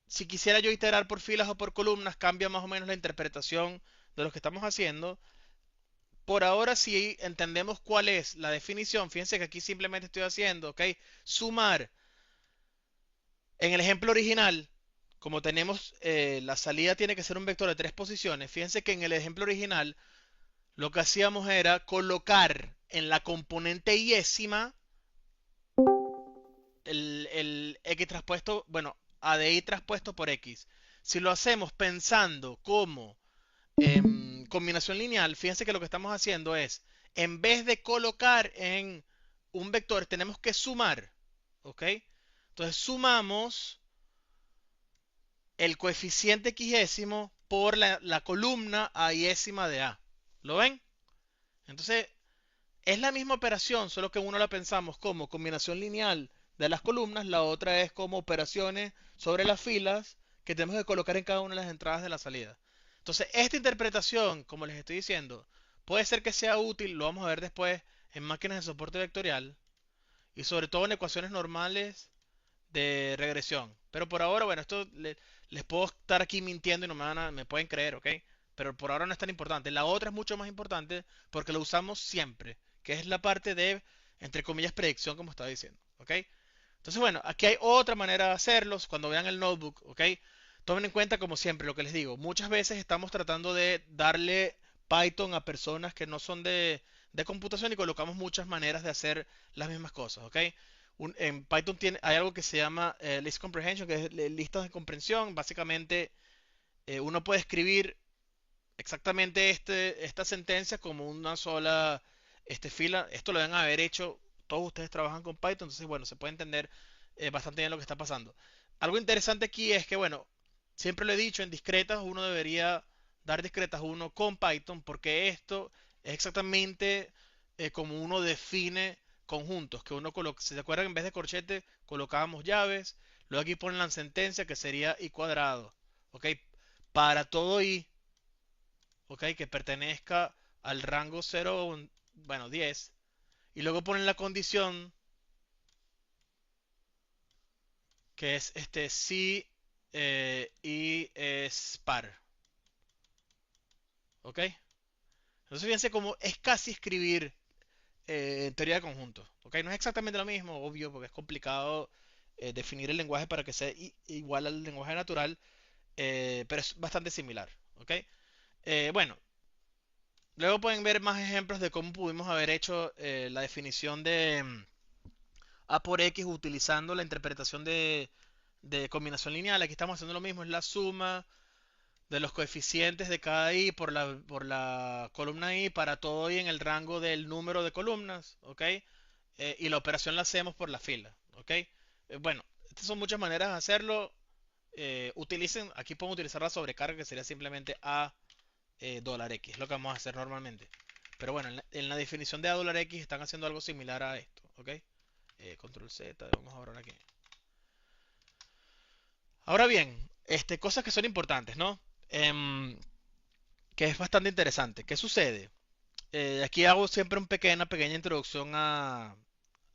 si quisiera yo iterar por filas o por columnas, cambia más o menos la interpretación de lo que estamos haciendo. Por ahora, si entendemos cuál es la definición, fíjense que aquí simplemente estoy haciendo, ¿ok? Sumar. En el ejemplo original, como tenemos la salida tiene que ser un vector de tres posiciones, fíjense que en el ejemplo original lo que hacíamos era colocar en la componente yésima el x traspuesto, bueno, a de y traspuesto por x. Si lo hacemos pensando como combinación lineal, fíjense que lo que estamos haciendo es, en vez de colocar en un vector, tenemos que sumar, ¿ok? Entonces sumamos el coeficiente xésimo por la columna a yésima de A. ¿Lo ven? Entonces, es la misma operación, solo que uno la pensamos como combinación lineal de las columnas, la otra es como operaciones sobre las filas que tenemos que colocar en cada una de las entradas de la salida. Entonces, esta interpretación, como les estoy diciendo, puede ser que sea útil, lo vamos a ver después en máquinas de soporte vectorial y sobre todo en ecuaciones normales de regresión. Pero por ahora, bueno, les puedo estar aquí mintiendo y no me pueden creer, ¿ok? Pero por ahora no es tan importante. La otra es mucho más importante porque lo usamos siempre, que es la parte de, entre comillas, predicción, como estaba diciendo, ¿ok? Entonces, bueno, aquí hay otra manera de hacerlos. Cuando vean el notebook, ¿ok? Tomen en cuenta, como siempre, lo que les digo. Muchas veces estamos tratando de darle Python a personas que no son de computación y colocamos muchas maneras de hacer las mismas cosas, ¿ok? En Python hay algo que se llama list comprehension, que es listas de comprensión. Básicamente, uno puede escribir exactamente esta sentencia como una sola fila. Esto lo deben haber hecho, todos ustedes trabajan con Python, entonces, bueno, se puede entender bastante bien lo que está pasando. Algo interesante aquí es que, bueno, siempre lo he dicho, en discretas uno debería dar discretas uno con Python porque esto es exactamente como uno define conjuntos, que uno coloca, si se acuerdan, en vez de corchete colocábamos llaves, luego aquí ponen la sentencia que sería i cuadrado, ¿ok? Para todo i, ¿ok? Que pertenezca al rango 0, bueno, 10, y luego ponen la condición que es si y es par. ¿Ok? Entonces fíjense cómo es casi escribir en teoría de conjuntos. ¿Ok? No es exactamente lo mismo, obvio, porque es complicado definir el lenguaje para que sea igual al lenguaje natural, pero es bastante similar. ¿Ok? Bueno, luego pueden ver más ejemplos de cómo pudimos haber hecho la definición de A por X utilizando la interpretación de combinación lineal. Aquí estamos haciendo lo mismo, es la suma de los coeficientes de cada i por la columna i para todo i en el rango del número de columnas, ¿ok? Y la operación la hacemos por la fila, ¿ok? Bueno, estas son muchas maneras de hacerlo. Aquí podemos utilizar la sobrecarga que sería simplemente a dólar $x, es lo que vamos a hacer normalmente. Pero bueno, en la definición de a dólar $x están haciendo algo similar a esto, ¿ok? Control Z, vamos a borrar aquí. Ahora bien, cosas que son importantes, ¿no? Que es bastante interesante. ¿Qué sucede? Aquí hago siempre una pequeña introducción a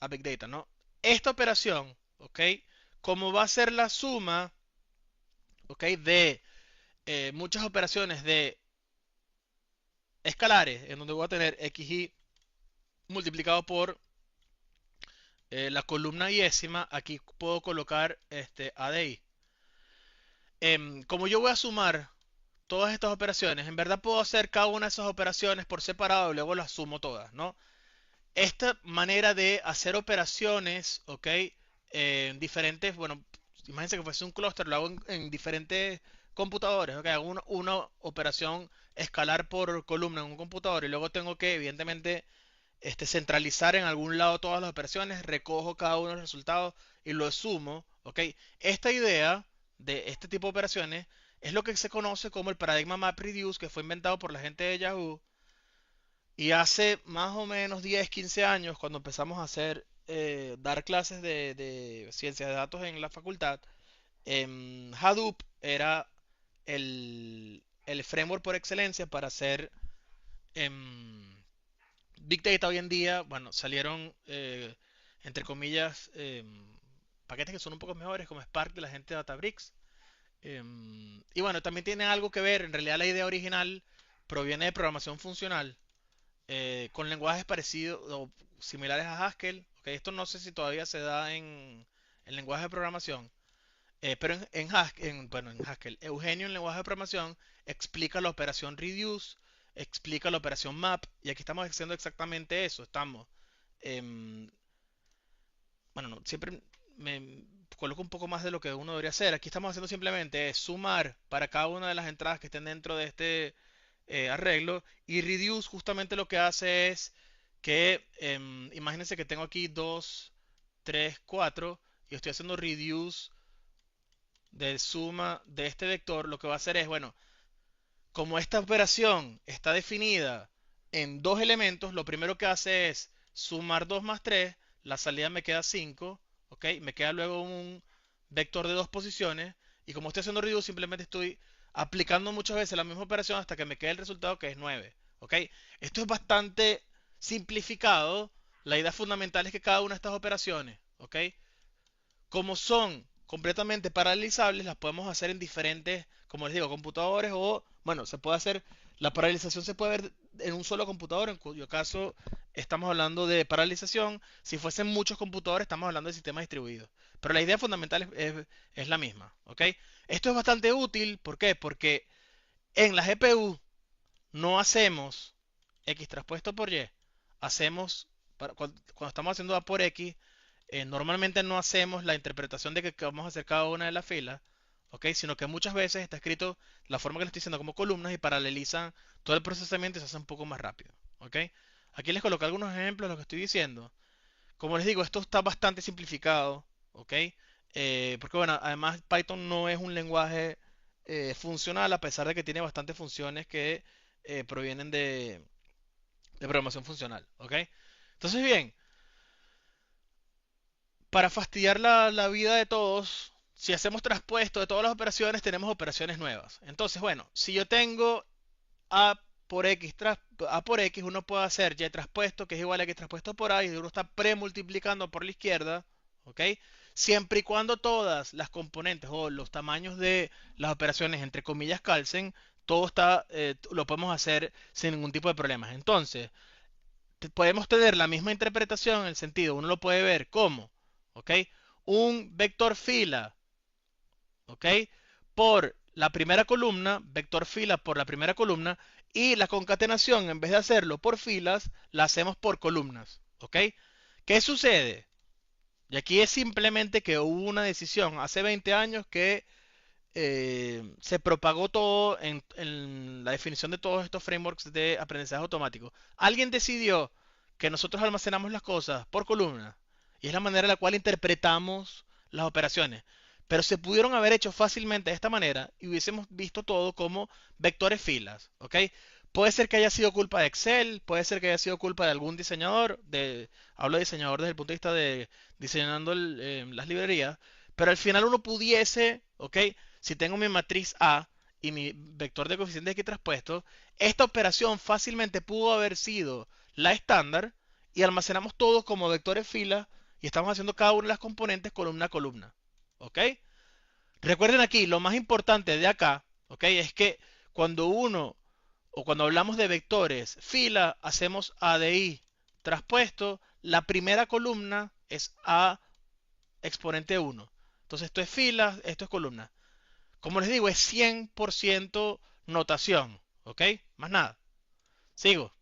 Big Data, ¿no? Esta operación, ¿ok? Como va a ser la suma, ¿ok? De muchas operaciones de escalares, en donde voy a tener xy multiplicado por la columna yésima, aquí puedo colocar a de i. Como yo voy a sumar todas estas operaciones, en verdad puedo hacer cada una de esas operaciones por separado y luego las sumo todas, ¿no? Esta manera de hacer operaciones, ¿ok? En diferentes, bueno, imagínense que fuese un clúster, lo hago en diferentes computadores, ¿ok? Hago una operación escalar por columna en un computador y luego tengo que, evidentemente, centralizar en algún lado todas las operaciones, recojo cada uno de los resultados y lo sumo, ¿ok? Esta idea de este tipo de operaciones es lo que se conoce como el paradigma MapReduce, que fue inventado por la gente de Yahoo. Y hace más o menos 10, 15 años, cuando empezamos a dar clases de ciencias de datos en la facultad, Hadoop era el framework por excelencia para hacer Big Data hoy en día. Bueno, salieron, entre comillas, paquetes que son un poco mejores, como Spark de la gente de Databricks. Y bueno, también tiene algo que ver, en realidad la idea original proviene de programación funcional con lenguajes parecidos o similares a Haskell. Okay, esto no sé si todavía se da en lenguaje de programación, pero bueno, en Haskell, Eugenio en lenguaje de programación explica la operación reduce, explica la operación map, y aquí estamos haciendo exactamente eso. Em, bueno, no, siempre me coloco un poco más de lo que uno debería hacer. Aquí estamos haciendo simplemente sumar para cada una de las entradas que estén dentro de este arreglo. Y reduce justamente lo que hace es que, imagínense que tengo aquí 2, 3, 4 y estoy haciendo reduce de suma de este vector. Lo que va a hacer es, bueno, como esta operación está definida en dos elementos, lo primero que hace es sumar 2 más 3, la salida me queda 5, ¿ok? Me queda luego un vector de dos posiciones, y como estoy haciendo reduce, simplemente estoy aplicando muchas veces la misma operación hasta que me quede el resultado que es 9, ¿ok? Esto es bastante simplificado. La idea fundamental es que cada una de estas operaciones, ¿ok? Como son completamente paralizables, las podemos hacer en diferentes, como les digo, computadores, o, bueno, la paralización se puede ver en un solo computador, en cuyo caso estamos hablando de paralización. Si fuesen muchos computadores, estamos hablando de sistemas distribuidos. Pero la idea fundamental es la misma, ¿ok? Esto es bastante útil, ¿por qué? Porque en la GPU no hacemos X traspuesto por Y, hacemos, cuando estamos haciendo A por X, normalmente no hacemos la interpretación de que vamos a hacer cada una de las filas, ¿ok? Sino que muchas veces está escrito la forma que le estoy diciendo como columnas y paralelizan todo el procesamiento y se hace un poco más rápido, ¿ok? Aquí les coloco algunos ejemplos de lo que estoy diciendo. Como les digo, esto está bastante simplificado, ¿ok? Porque bueno, además Python no es un lenguaje funcional, a pesar de que tiene bastantes funciones que provienen de programación funcional, ¿ok? Entonces, bien, para fastidiar la vida de todos, si hacemos traspuesto de todas las operaciones, tenemos operaciones nuevas. Entonces, bueno, si yo tengo A por X, A por X, uno puede hacer Y traspuesto, que es igual a X traspuesto por A, y uno está premultiplicando por la izquierda, ¿ok? siempre y cuando todas las componentes o los tamaños de las operaciones, entre comillas, calcen, todo está, lo podemos hacer sin ningún tipo de problemas. Entonces, podemos tener la misma interpretación en el sentido, uno lo puede ver como, ¿ok? Un vector fila, ¿ok? Por la primera columna, vector fila por la primera columna, y la concatenación, en vez de hacerlo por filas, la hacemos por columnas, ¿ok? ¿Qué sucede? Y aquí es simplemente que hubo una decisión hace 20 años que se propagó todo en la definición de todos estos frameworks de aprendizaje automático. Alguien decidió que nosotros almacenamos las cosas por columna y es la manera en la cual interpretamos las operaciones. Pero se pudieron haber hecho fácilmente de esta manera y hubiésemos visto todo como vectores filas, ¿ok? Puede ser que haya sido culpa de Excel, puede ser que haya sido culpa de algún diseñador, hablo de diseñador desde el punto de vista de diseñando las librerías, pero al final uno pudiese, ¿ok? Si tengo mi matriz A y mi vector de coeficiente X traspuesto, esta operación fácilmente pudo haber sido la estándar y almacenamos todo como vectores fila y estamos haciendo cada una de las componentes columna a columna. ¿Ok? Recuerden aquí, lo más importante de acá, ¿ok? Es que cuando uno o cuando hablamos de vectores fila, hacemos A de I traspuesto, la primera columna es A exponente 1. Entonces esto es fila, esto es columna. Como les digo, es 100% notación. ¿Ok? Más nada. Sigo.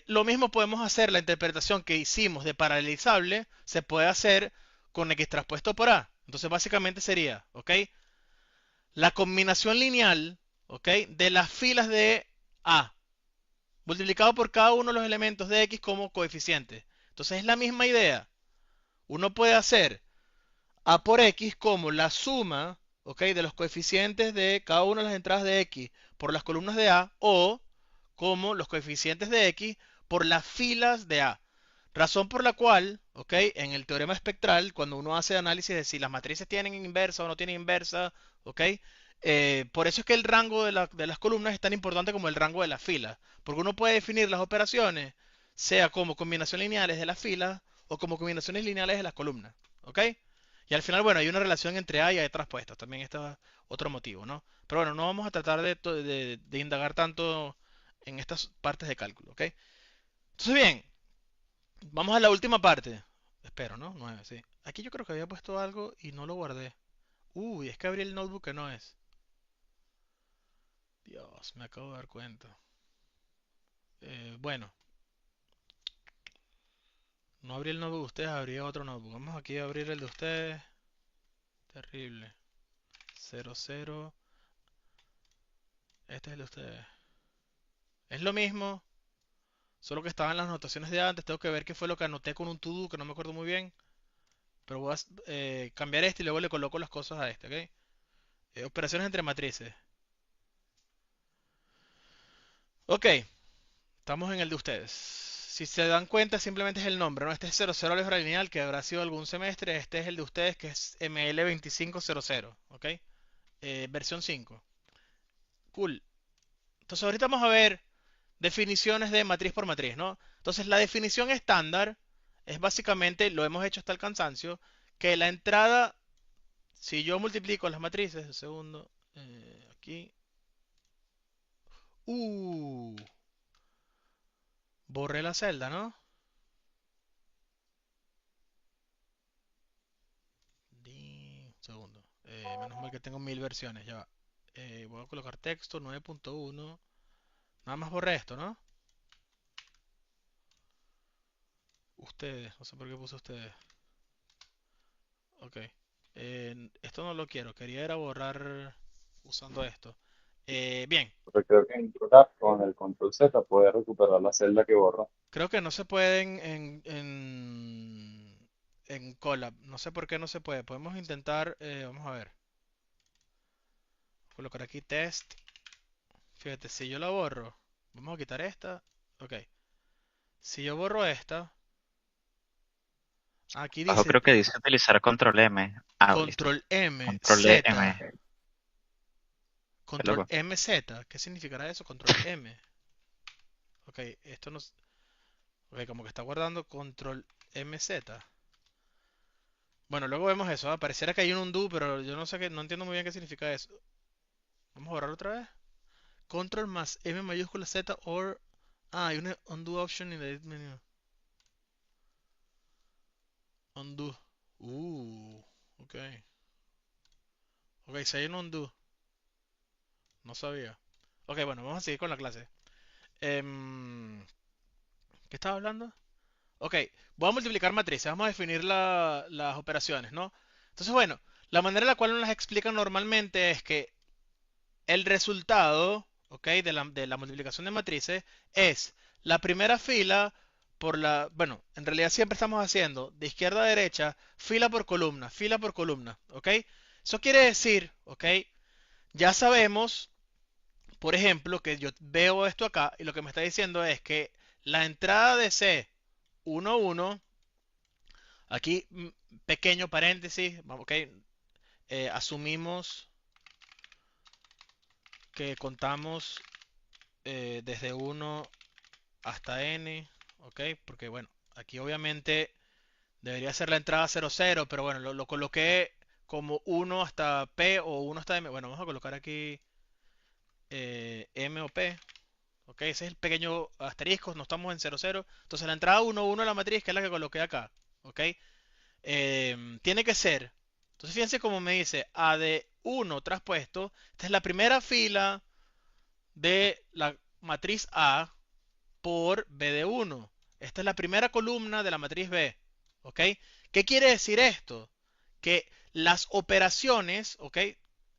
Lo mismo podemos hacer, la interpretación que hicimos de paralelizable, se puede hacer con X traspuesto por A. Entonces básicamente sería, ¿ok? La combinación lineal, ¿ok? De las filas de A, multiplicado por cada uno de los elementos de X como coeficiente. Entonces es la misma idea. Uno puede hacer A por X como la suma, ¿ok? De los coeficientes de cada una de las entradas de X por las columnas de A o como los coeficientes de X por las filas de A. Razón por la cual, ¿ok? En el teorema espectral, cuando uno hace análisis de si las matrices tienen inversa o no tienen inversa, ¿ok? Por eso es que el rango de las columnas es tan importante como el rango de las filas, porque uno puede definir las operaciones, sea como combinaciones lineales de las filas o como combinaciones lineales de las columnas, ¿ok? Y al final, bueno, hay una relación entre A y A traspuestos, también este es otro motivo, ¿no? Pero bueno, no vamos a tratar de indagar tanto en estas partes de cálculo, ¿ok? Entonces, bien, vamos a la última parte. Espero, ¿no? 9, sí. Aquí yo creo que había puesto algo y no lo guardé. Uy, es que abrí el notebook que no es. Dios, me acabo de dar cuenta. Bueno, no abrí el notebook de ustedes, abrí otro notebook. Vamos aquí a abrir el de ustedes. Terrible. 00. Este es el de ustedes. Es lo mismo, solo que estaban las anotaciones de antes. Tengo que ver qué fue lo que anoté con un to-do que no me acuerdo muy bien. Pero voy a cambiar este y luego le coloco las cosas a este, ¿ok? Operaciones entre matrices. Ok, estamos en el de ustedes. Si se dan cuenta, simplemente es el nombre, ¿no? Este es 00 álgebra lineal, que habrá sido algún semestre. Este es el de ustedes, que es ML2500, ¿ok? Versión 5. Cool. Entonces ahorita vamos a ver definiciones de matriz por matriz, ¿no? Entonces la definición estándar es básicamente, lo hemos hecho hasta el cansancio, que la entrada, si yo multiplico las matrices, un segundo, aquí, uh, borré la celda, ¿no? Segundo. Menos mal que tengo 1000 versiones, ya va. Voy a colocar texto 9.1. Nada más borré esto, ¿no? Ustedes, no sé por qué puse ustedes. Ok. Esto no lo quiero, quería era borrar usando esto. Bien, Porque creo que en TrueCut con el control Z puede recuperar la celda que borra. creo que no se pueden en Colab. No sé por qué no se puede. Podemos intentar, vamos a ver. Colocar aquí test. Fíjate, si yo la borro, vamos a quitar esta. Ok. Si yo borro esta, aquí Abajo dice creo que dice utilizar control M. Ah, listo. control M, Control Z. M. Qué Control loco. M, Z. ¿Qué significará eso? Control M. Ok, esto no. Ok, como que está guardando control M, Z. Bueno, luego vemos eso. Pareciera que hay un undo, pero yo no sé qué, no entiendo muy bien qué significa eso. Vamos a borrar otra vez. Control más M mayúscula Z or... Ah, hay una undo option in the edit menu. Undo. Ok. Ok, si hay un undo. No sabía. Ok, bueno, vamos a seguir con la clase. ¿Qué estaba hablando? Ok, voy a multiplicar matrices. Vamos a definir las operaciones, ¿no? Entonces, bueno, la manera en la cual nos las explican normalmente es que el resultado, ¿ok? De la multiplicación de matrices es la primera fila por la... Bueno, en realidad siempre estamos haciendo de izquierda a derecha, fila por columna, ¿ok? Eso quiere decir, ¿ok? Ya sabemos, por ejemplo, que yo veo esto acá y lo que me está diciendo es que la entrada de C11, aquí pequeño paréntesis, ¿ok? Asumimos que contamos desde 1 hasta n, ¿ok? Porque bueno, aquí obviamente debería ser la entrada 00, pero bueno, lo coloqué como 1 hasta p o 1 hasta m. Bueno, vamos a colocar aquí m o p, ¿ok? Ese es el pequeño asterisco, no estamos en 00. Entonces la entrada 1, 1 de la matriz, que es la que coloqué acá, ¿ok? Tiene que ser, entonces fíjense cómo me dice a de 1 traspuesto, esta es la primera fila de la matriz A por B de 1. Esta es la primera columna de la matriz B. ¿Ok? ¿Qué quiere decir esto? Que las operaciones, ¿ok?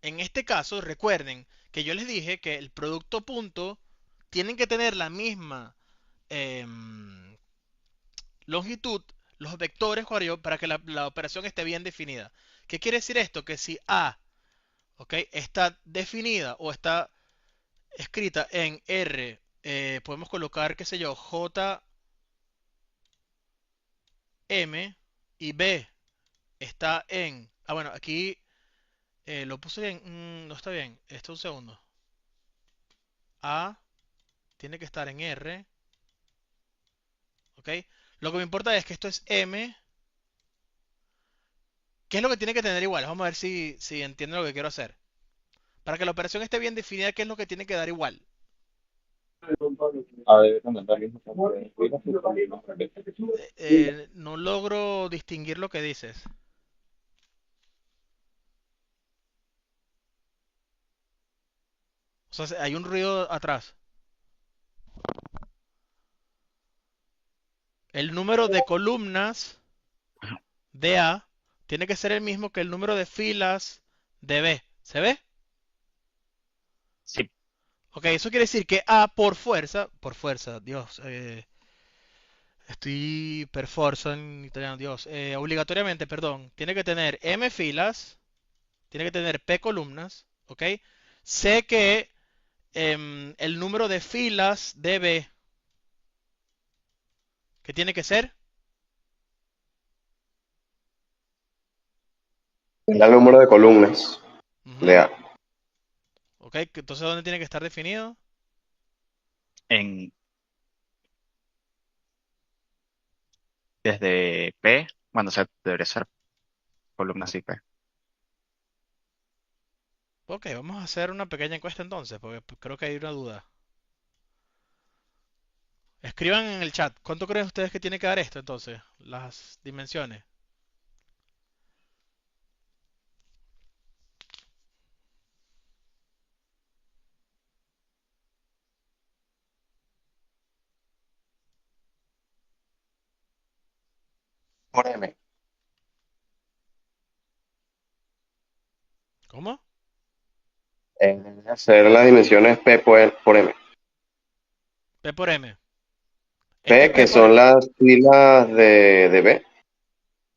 En este caso, recuerden que yo les dije que el producto punto tienen que tener la misma eh, longitud, los vectores para que la operación esté bien definida. ¿Qué quiere decir esto? Que si A, ¿ok? Está definida o está escrita en R, podemos colocar, qué sé yo, J M y B está en... Ah, bueno, aquí lo puse bien. No está bien. Esto un segundo. A tiene que estar en R. ¿Ok? Lo que me importa es que esto es M. ¿Qué es lo que tiene que tener igual? Vamos a ver si entienden lo que quiero hacer. Para que la operación esté bien definida, ¿qué es lo que tiene que dar igual? A debe tener la misma cantidad de filas y columnas. No logro distinguir lo que dices. O sea, hay un ruido atrás. El número de columnas de A tiene que ser el mismo que el número de filas de B. ¿Se ve? Sí, Ok, eso quiere decir que A por fuerza, Dios, estoy per forza en italiano, Dios, obligatoriamente, perdón, tiene que tener M filas, tiene que tener P columnas, ok. Sé que el número de filas de B, ¿qué tiene que ser? El número de columnas de Ujú. A. Ok, entonces ¿dónde tiene que estar definido? en desde P, bueno, o sea, debería ser columna así P. Ok, vamos a hacer una pequeña encuesta entonces, porque creo que hay una duda. Escriban en el chat, ¿cuánto creen ustedes que tiene que dar esto entonces? Las dimensiones. Por M. ¿Cómo? Hacer las dimensiones P por M. P por M. Este P, P que por son M. las filas de B,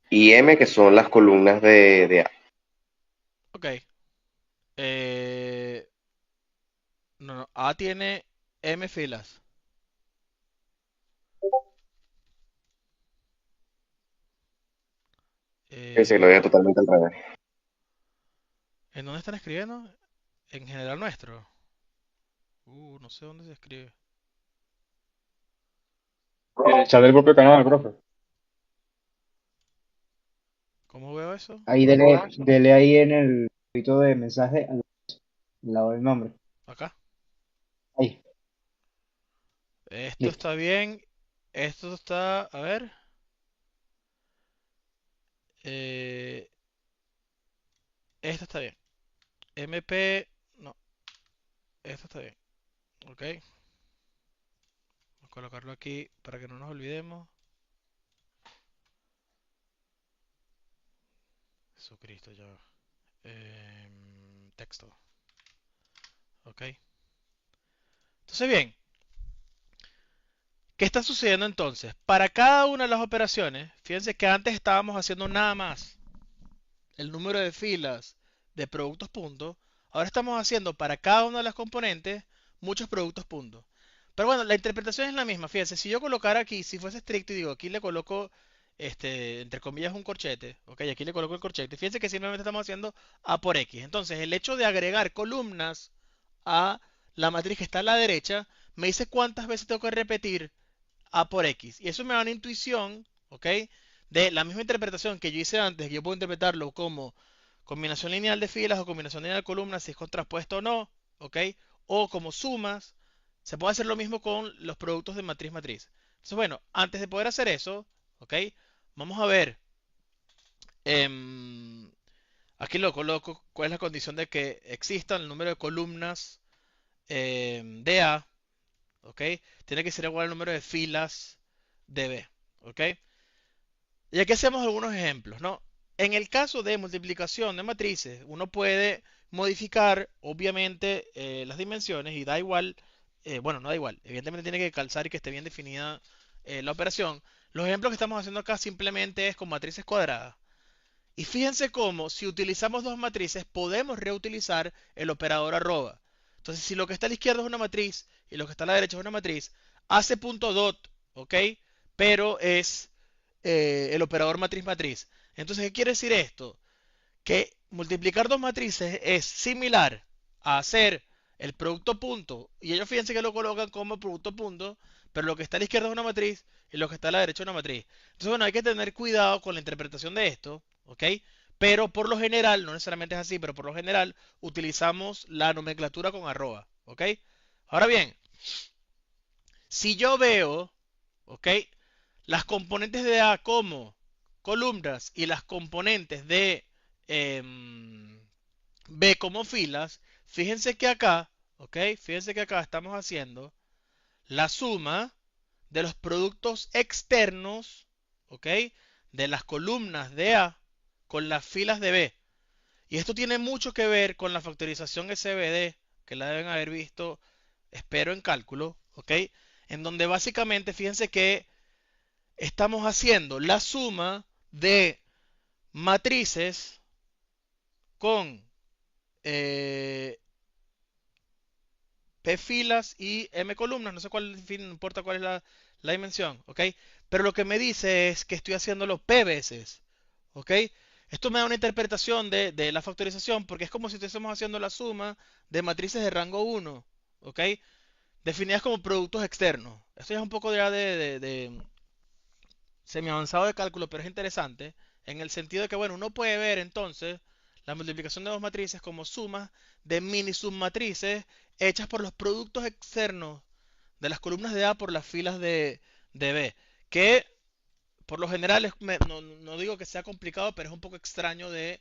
y M, que son las columnas de A. Ok. Eh, no, no. A tiene M filas. Que se lo diga Eh, totalmente al revés. ¿En dónde están escribiendo? En general nuestro. No sé dónde se escribe. En el chat del propio canal, profe. ¿Cómo veo eso? Ahí dele ahí en el escrito de mensaje al lado del nombre. Acá. Ahí, Esto listo. está bien. Esto está, a ver. eh, Esto está bien. MP, no, esto está bien. Ok. Vamos a colocarlo aquí para que no nos olvidemos. Jesucristo, ya. Texto. Ok. Entonces, bien. ¿Qué está sucediendo entonces? Para cada una de las operaciones, fíjense que antes estábamos haciendo nada más el número de filas de productos puntos. Ahora estamos haciendo para cada una de las componentes muchos productos puntos. Pero bueno, la interpretación es la misma. Fíjense, si yo colocara aquí, si fuese estricto y digo, aquí le coloco, entre comillas, un corchete, ok, aquí le coloco el corchete. Fíjense que simplemente estamos haciendo A por X. Entonces, el hecho de agregar columnas a la matriz que está a la derecha, me dice cuántas veces tengo que repetir A por X. Y eso me da una intuición, ¿ok? De la misma interpretación que yo hice antes, que yo puedo interpretarlo como combinación lineal de filas o combinación lineal de columnas, si es contrapuesto o no, ¿ok? O como sumas, se puede hacer lo mismo con los productos de matriz-matriz. Entonces, bueno, antes de poder hacer eso, ¿ok? Vamos a ver, em, aquí lo coloco, cuál es la condición de que exista el número de columnas de A, ¿ok? Tiene que ser igual al número de filas de B, ¿ok? Y aquí hacemos algunos ejemplos, ¿no? En el caso de multiplicación de matrices, uno puede modificar, obviamente, las dimensiones y da igual, bueno, no da igual, evidentemente tiene que calzar y que esté bien definida la operación. Los ejemplos que estamos haciendo acá simplemente es con matrices cuadradas. Y fíjense cómo, si utilizamos dos matrices, podemos reutilizar el operador arroba. Entonces, si lo que está a la izquierda es una matriz y lo que está a la derecha es una matriz, hace punto dot, ¿ok? Pero es el operador matriz-matriz. Entonces, ¿qué quiere decir esto? Que multiplicar dos matrices es similar a hacer el producto punto. Y ellos fíjense que lo colocan como producto punto, pero lo que está a la izquierda es una matriz y lo que está a la derecha es una matriz. Entonces, bueno, hay que tener cuidado con la interpretación de esto, ¿ok? Pero por lo general, no necesariamente es así, pero por lo general utilizamos la nomenclatura con arroba, ¿ok? Ahora bien, si yo veo, ¿ok? Las componentes de A como columnas y las componentes de B como filas, fíjense que acá, ¿ok? Fíjense que acá estamos haciendo la suma de los productos externos, ¿ok? De las columnas de A con las filas de B. Y esto tiene mucho que ver con la factorización SVD, que la deben haber visto, espero, en cálculo, ¿ok? En donde básicamente, fíjense que estamos haciendo la suma de matrices con eh, P filas y M columnas, no sé cuál, en fin, no importa cuál es la dimensión, ¿ok? Pero lo que me dice es que estoy haciéndolo P veces, ¿ok? Esto me da una interpretación de la factorización porque es como si estuviésemos haciendo la suma de matrices de rango 1, ¿ok? Definidas como productos externos. Esto ya es un poco ya de semi avanzado de cálculo, pero es interesante en el sentido de que, bueno, uno puede ver entonces la multiplicación de dos matrices como sumas de mini submatrices hechas por los productos externos de las columnas de A por las filas de B, que por lo general no digo que sea complicado, pero es un poco extraño de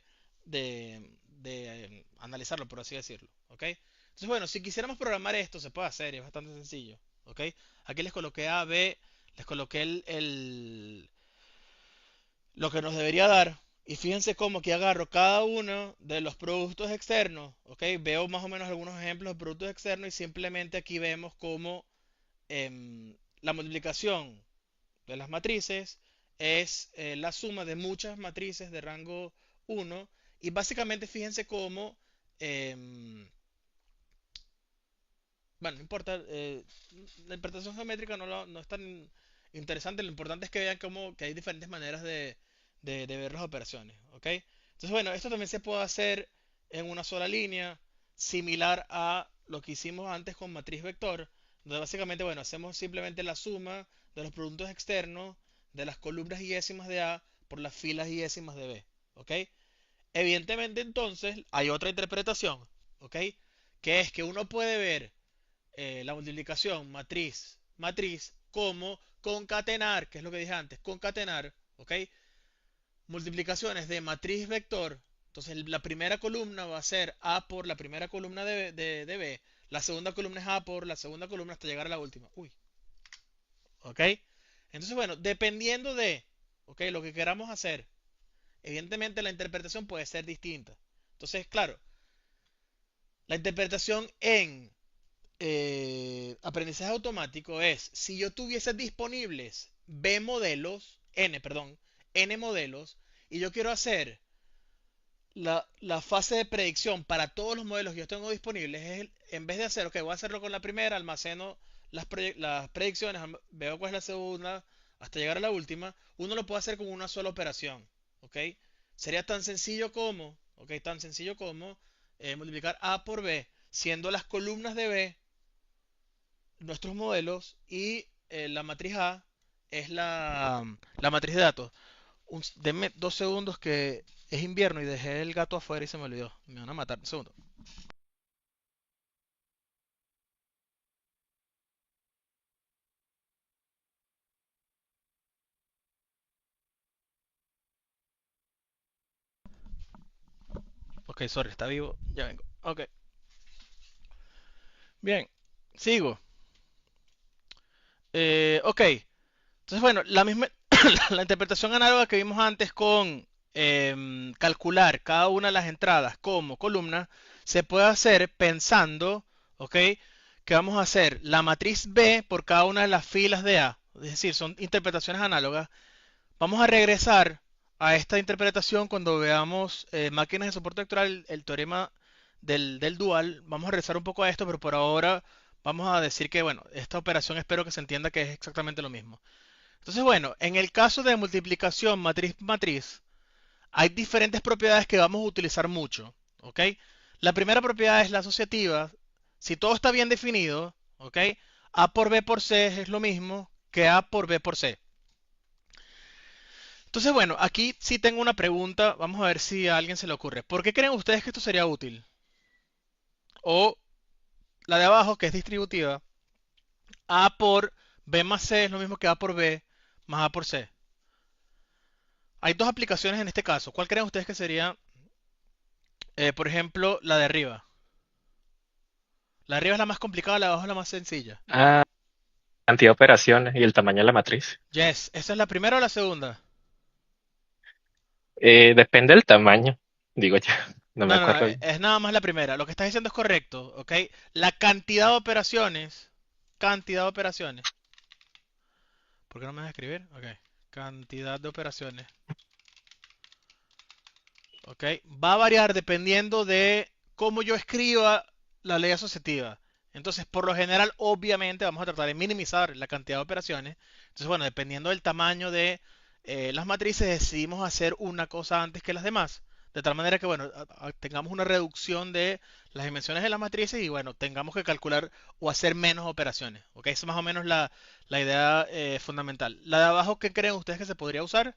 analizarlo, por así decirlo, ¿ok? Entonces, bueno, si quisiéramos programar esto, se puede hacer, es bastante sencillo, ¿ok? Aquí les coloqué A, B, les coloqué lo que nos debería dar. Y fíjense cómo que agarro cada uno de los productos externos, ¿ok? Veo más o menos algunos ejemplos de productos externos y simplemente aquí vemos cómo la multiplicación de las matrices es la suma de muchas matrices de rango 1 y básicamente fíjense cómo, bueno, no importa, la interpretación geométrica no es tan interesante, lo importante es que vean cómo que hay diferentes maneras de ver las operaciones, ¿ok? Entonces, bueno, esto también se puede hacer en una sola línea, similar a lo que hicimos antes con matriz vector, donde básicamente, bueno, hacemos simplemente la suma de los productos externos de las columnas y décimas de A por las filas y décimas de B, ¿ok? Evidentemente entonces hay otra interpretación, ¿ok? Que es que uno puede ver la multiplicación matriz como concatenar, que es lo que dije antes, concatenar, ¿ok? Multiplicaciones de matriz vector. Entonces la primera columna va a ser A por la primera columna de B. La segunda columna es A por la segunda columna hasta llegar a la última. Uy. ¿Ok? Entonces, bueno, dependiendo de, ¿ok? Lo que queramos hacer, evidentemente la interpretación puede ser distinta. Entonces, claro, la interpretación en aprendizaje automático es, si yo tuviese disponibles N modelos, y yo quiero hacer la fase de predicción para todos los modelos que yo tengo disponibles, en vez de hacer, ok, voy a hacerlo con la primera, almaceno las predicciones, veo cuál es la segunda, hasta llegar a la última, uno lo puede hacer con una sola operación, ¿ok? Sería tan sencillo como, ¿ok? Tan sencillo como multiplicar A por B, siendo las columnas de B nuestros modelos y la matriz A es la matriz de datos. Denme 2 segundos que es invierno y dejé el gato afuera y se me olvidó. Me van a matar. Un segundo. Ok, sorry, está vivo. Ya vengo. Ok. Bien. Sigo. Ok. Entonces, bueno, la misma, la interpretación análoga que vimos antes con calcular cada una de las entradas como columna, se puede hacer pensando, ¿ok? Que vamos a hacer la matriz B por cada una de las filas de A. Es decir, son interpretaciones análogas. Vamos a regresar a esta interpretación cuando veamos máquinas de soporte vectorial, el teorema del dual. Vamos a regresar un poco a esto, pero por ahora vamos a decir que, bueno, esta operación espero que se entienda que es exactamente lo mismo. Entonces, bueno, en el caso de multiplicación matriz-matriz, hay diferentes propiedades que vamos a utilizar mucho, ¿ok? La primera propiedad es la asociativa. Si todo está bien definido, ¿ok? A por B por C es lo mismo que A por B por C. Entonces, bueno, aquí sí tengo una pregunta. Vamos a ver si a alguien se le ocurre. ¿Por qué creen ustedes que esto sería útil? O la de abajo, que es distributiva. A por B más C es lo mismo que A por B más A por C. Hay dos aplicaciones en este caso. ¿Cuál creen ustedes que sería, por ejemplo, la de arriba? La de arriba es la más complicada, la de abajo es la más sencilla. Ah, cantidad de operaciones y el tamaño de la matriz. Yes, ¿esa es la primera o la segunda? Depende del tamaño, digo yo. No me No, no, no, acuerdo bien. es nada más la primera. Lo que estás diciendo es correcto, ¿ok? La cantidad de operaciones. ¿Por qué no me dejas escribir? Ok, cantidad de operaciones. ¿Ok? Va a variar dependiendo de cómo yo escriba la ley asociativa. Entonces, por lo general, obviamente, vamos a tratar de minimizar la cantidad de operaciones. Entonces, bueno, dependiendo del tamaño de las matrices, decidimos hacer una cosa antes que las demás. De tal manera que, bueno, tengamos una reducción de las dimensiones de las matrices y, bueno, tengamos que calcular o hacer menos operaciones. ¿Ok? Esa es más o menos la idea fundamental. La de abajo, ¿qué creen ustedes que se podría usar?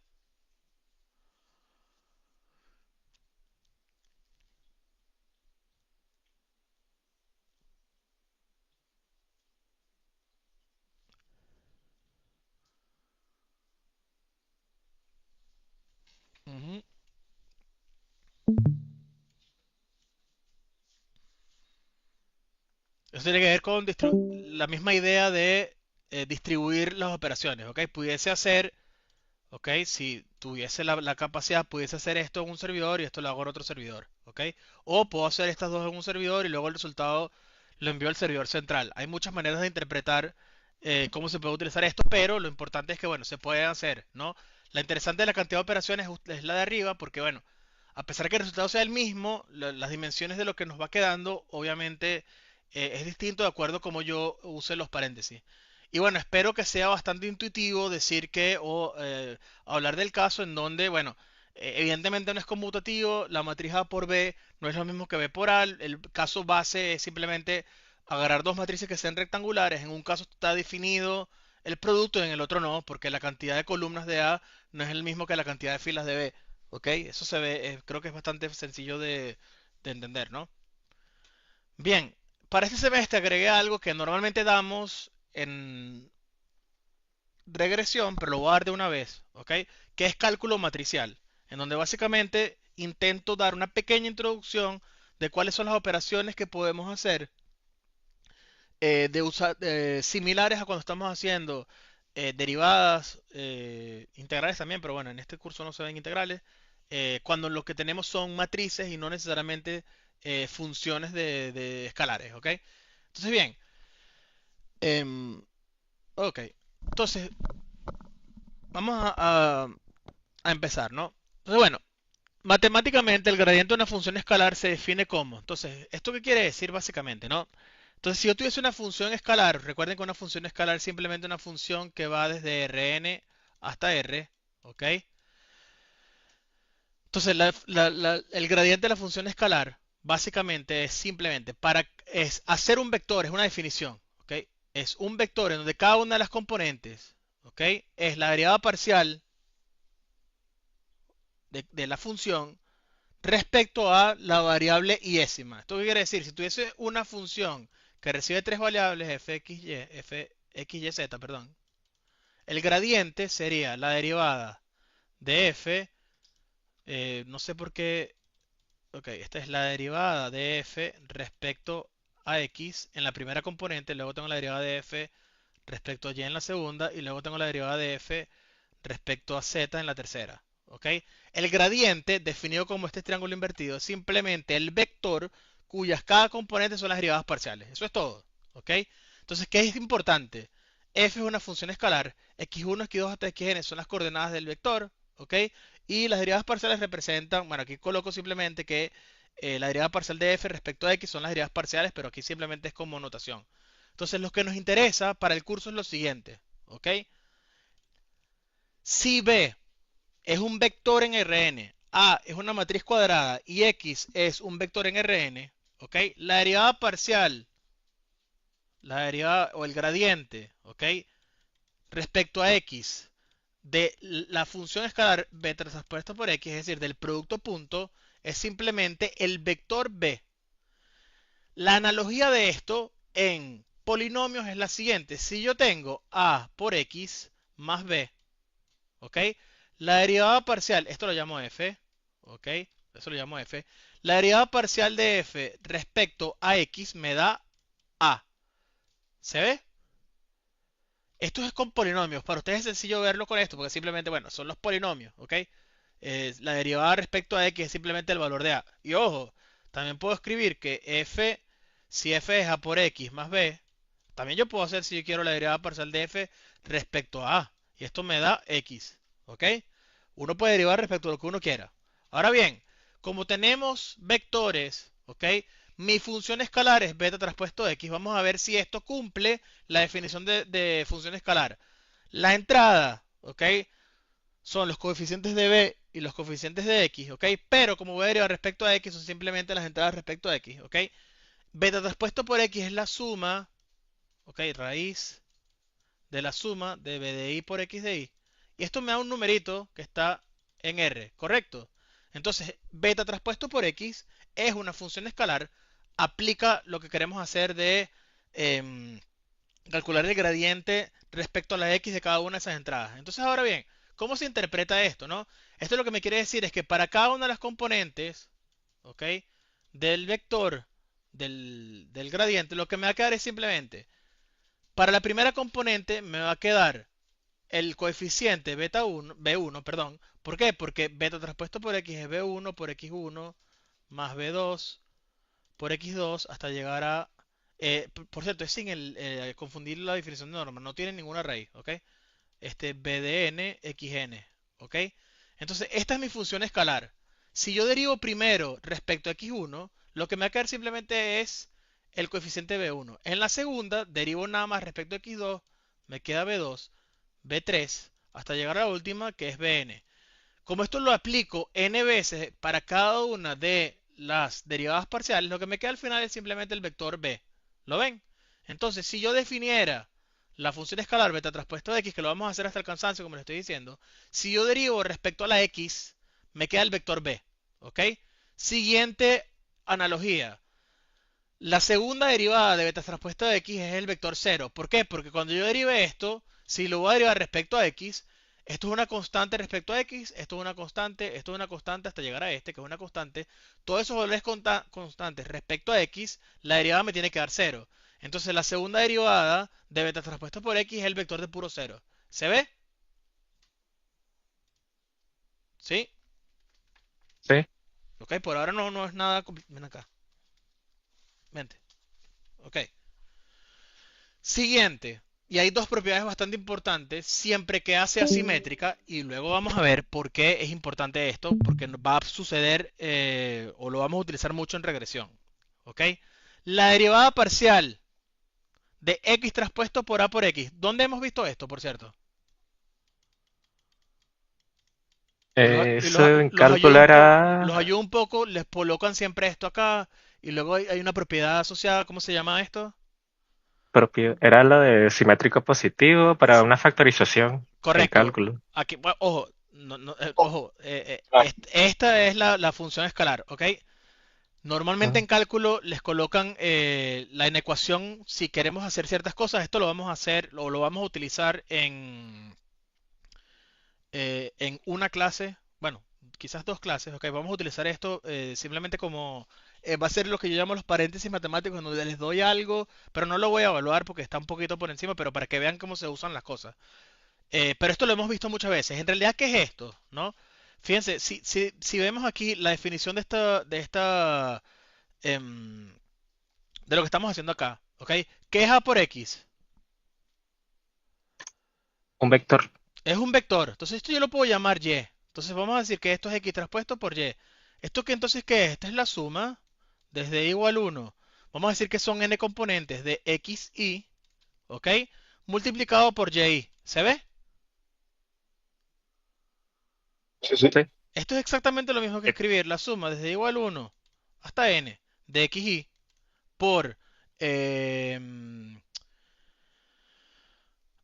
Ujú. Eso tiene que ver con la misma idea de distribuir las operaciones, ¿ok? Pudiese hacer, ¿ok? Si tuviese la capacidad, pudiese hacer esto en un servidor y esto lo hago en otro servidor, ¿ok? O puedo hacer estas dos en un servidor y luego el resultado lo envío al servidor central. Hay muchas maneras de interpretar cómo se puede utilizar esto, pero lo importante es que, bueno, se puede hacer, ¿no? La interesante de la cantidad de operaciones es la de arriba, porque, bueno, a pesar que el resultado sea el mismo, las dimensiones de lo que nos va quedando, obviamente, es distinto de acuerdo a cómo yo use los paréntesis. Y bueno, espero que sea bastante intuitivo decir que, o hablar del caso en donde, bueno, evidentemente no es conmutativo, la matriz A por B no es lo mismo que B por A, el caso base es simplemente agarrar dos matrices que sean rectangulares, en un caso está definido el producto y en el otro no, porque la cantidad de columnas de A no es el mismo que la cantidad de filas de B. ¿Ok? Eso se ve, creo que es bastante sencillo de entender, ¿no? Bien, para este semestre agregué algo que normalmente damos en regresión, pero lo voy a dar de una vez, ¿ok? Que es cálculo matricial, en donde básicamente intento dar una pequeña introducción de cuáles son las operaciones que podemos hacer similares a cuando estamos haciendo derivadas integrales también, pero bueno, en este curso no se ven integrales, cuando lo que tenemos son matrices y no necesariamente funciones de escalares, ¿ok? Entonces, bien, em, ok, entonces vamos a empezar, ¿no? Entonces, bueno, matemáticamente el gradiente de una función escalar se define como. Entonces, ¿esto qué quiere decir básicamente, no? Entonces, si yo tuviese una función escalar, recuerden que una función escalar es simplemente una función que va desde Rn hasta R, ¿ok? Entonces, el gradiente de la función escalar básicamente es simplemente es hacer un vector, es una definición, ¿ok? Es un vector en donde cada una de las componentes, ¿ok? Es la derivada parcial de la función respecto a la variable iésima. ¿Esto qué quiere decir? Si tuviese una función que recibe tres variables fx, y z, perdón, el gradiente sería la derivada de f, no sé por qué, ok, esta es la derivada de f respecto a x en la primera componente, luego tengo la derivada de f respecto a y en la segunda, y luego tengo la derivada de f respecto a z en la tercera. ¿Ok? El gradiente, definido como este triángulo invertido, es simplemente el vector cuyas cada componente son las derivadas parciales. Eso es todo. ¿Ok? Entonces, ¿qué es importante? F es una función escalar, x1, x2 hasta xn son las coordenadas del vector, ¿ok? Y las derivadas parciales representan, bueno, aquí coloco simplemente que la derivada parcial de f respecto a x son las derivadas parciales, pero aquí simplemente es como notación. Entonces, lo que nos interesa para el curso es lo siguiente, ¿ok? Si B es un vector en Rn, A es una matriz cuadrada y X es un vector en Rn, ¿ok? La derivada parcial, la derivada o el gradiente, ¿ok? Respecto a X de la función escalar beta transpuesta por X, es decir, del producto punto, es simplemente el vector B. La analogía de esto en polinomios es la siguiente. Si yo tengo A por X más B, ¿ok? La derivada parcial, esto lo llamo f, ¿ok? Eso lo llamo f. La derivada parcial de f respecto a x me da a. ¿Se ve? Esto es con polinomios. Para ustedes es sencillo verlo con esto, porque simplemente, bueno, son los polinomios, ¿ok? La derivada respecto a x es simplemente el valor de a. Y ojo, también puedo escribir que f, si f es a por x más b, también yo puedo hacer si yo quiero la derivada parcial de f respecto a a. Y esto me da x, ¿ok? Uno puede derivar respecto a lo que uno quiera. Ahora bien, como tenemos vectores, ¿ok? Mi función escalar es beta traspuesto x. Vamos a ver si esto cumple la definición de función escalar. La entrada, ¿ok? Son los coeficientes de b y los coeficientes de x, ¿ok? Pero como voy a derivar respecto a x, son simplemente las entradas respecto a x, ¿ok? Beta traspuesto por x es la suma, ¿ok? Raíz de la suma de b de y por x de y. Y esto me da un numerito que está en R, ¿correcto? Entonces, beta traspuesto por x es una función escalar, aplica lo que queremos hacer de eh, calcular el gradiente respecto a la x de cada una de esas entradas. Entonces, ahora bien, ¿cómo se interpreta esto, no? Esto lo que me quiere decir es que para cada una de las componentes, ¿ok? Del vector del gradiente, lo que me va a quedar es simplemente, para la primera componente me va a quedar el coeficiente beta 1, B1, perdón. ¿Por qué? Porque beta traspuesto por x es B1 por x1 más B2 por x2 hasta llegar a... por cierto, es sin confundir la definición de norma. No tiene ninguna raíz, ¿ok? B de n, xn, ¿ok? Entonces, esta es mi función escalar. Si yo derivo primero respecto a x1, lo que me va a quedar simplemente es el coeficiente b1. En la segunda, derivo nada más respecto a x2, me queda b2, b3, hasta llegar a la última, que es bn. Como esto lo aplico n veces para cada una de las derivadas parciales, lo que me queda al final es simplemente el vector b. ¿Lo ven? Entonces, si yo definiera la función escalar beta traspuesto de x, que lo vamos a hacer hasta el cansancio, como les estoy diciendo, si yo derivo respecto a la x, me queda el vector b, ¿ok? Siguiente analogía. La segunda derivada de beta transpuesta de x es el vector 0. ¿Por qué? Porque cuando yo derive esto, si lo voy a derivar respecto a x, esto es una constante respecto a x, esto es una constante, esto es una constante hasta llegar a este, que es una constante. Todos esos valores constantes respecto a x, la derivada me tiene que dar 0. Entonces la segunda derivada de beta transpuesta por x es el vector de puro 0. ¿Se ve? ¿Sí? Sí. Ok, por ahora no es nada. Ven acá. Vente. Ok. Siguiente. Y hay dos propiedades bastante importantes siempre que hace asimétrica. Y luego vamos a ver por qué es importante esto. Porque nos va a suceder o lo vamos a utilizar mucho en regresión. ¿Ok? La derivada parcial de x traspuesto por a por x. ¿Dónde hemos visto esto, por cierto? Y Eso en cálculo los era ayuda un poco, les colocan siempre esto acá. Y luego hay una propiedad asociada. ¿Cómo se llama esto? propio, era lo de simétrico positivo para una factorización en Correcto. cálculo. Aquí, bueno, ojo, ojo, esta es la función escalar, ¿ok? Normalmente Ujú. en cálculo les colocan la inecuación si queremos hacer ciertas cosas. Esto lo vamos a hacer o lo vamos a utilizar en una clase, bueno, quizás dos clases, ¿ok? Vamos a utilizar esto simplemente como va a ser lo que yo llamo los paréntesis matemáticos, en donde les doy algo, pero no lo voy a evaluar porque está un poquito por encima, pero para que vean cómo se usan las cosas. Pero esto lo hemos visto muchas veces. En realidad, ¿qué es esto? ¿No? Fíjense, si vemos aquí la definición em, de lo que estamos haciendo acá, ¿ok? ¿Qué es a por x? Un vector. Es un vector. Entonces esto yo lo puedo llamar y. Entonces vamos a decir que esto es x traspuesto por y. ¿Esto qué entonces qué es? Esta es la suma desde igual 1. Vamos a decir que son n componentes de x y, ¿ok? Multiplicado por y. ¿Se ve? Sí, sí. Sí. Esto es exactamente lo mismo que escribir la suma desde igual 1 hasta n de x y por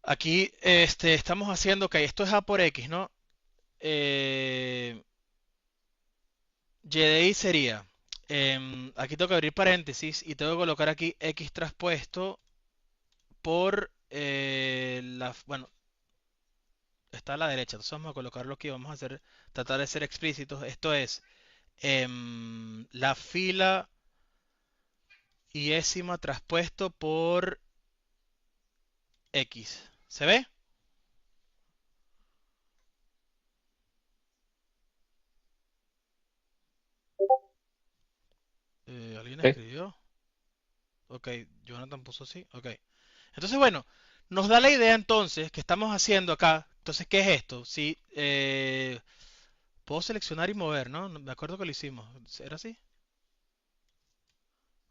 aquí estamos haciendo que esto es a por x, ¿no? Y de y sería aquí tengo que abrir paréntesis y tengo que colocar aquí x traspuesto por bueno, está a la derecha, entonces vamos a colocarlo aquí, vamos a tratar de ser explícitos. Esto es la fila y décima traspuesto por x. ¿Se ve? ¿Alguien Sí. escribió? Ok, Jonathan puso sí. Ok. Entonces, bueno, nos da la idea entonces que estamos haciendo acá. Entonces, ¿qué es esto? Si puedo seleccionar y mover, ¿no? Me acuerdo que lo hicimos. ¿Era así?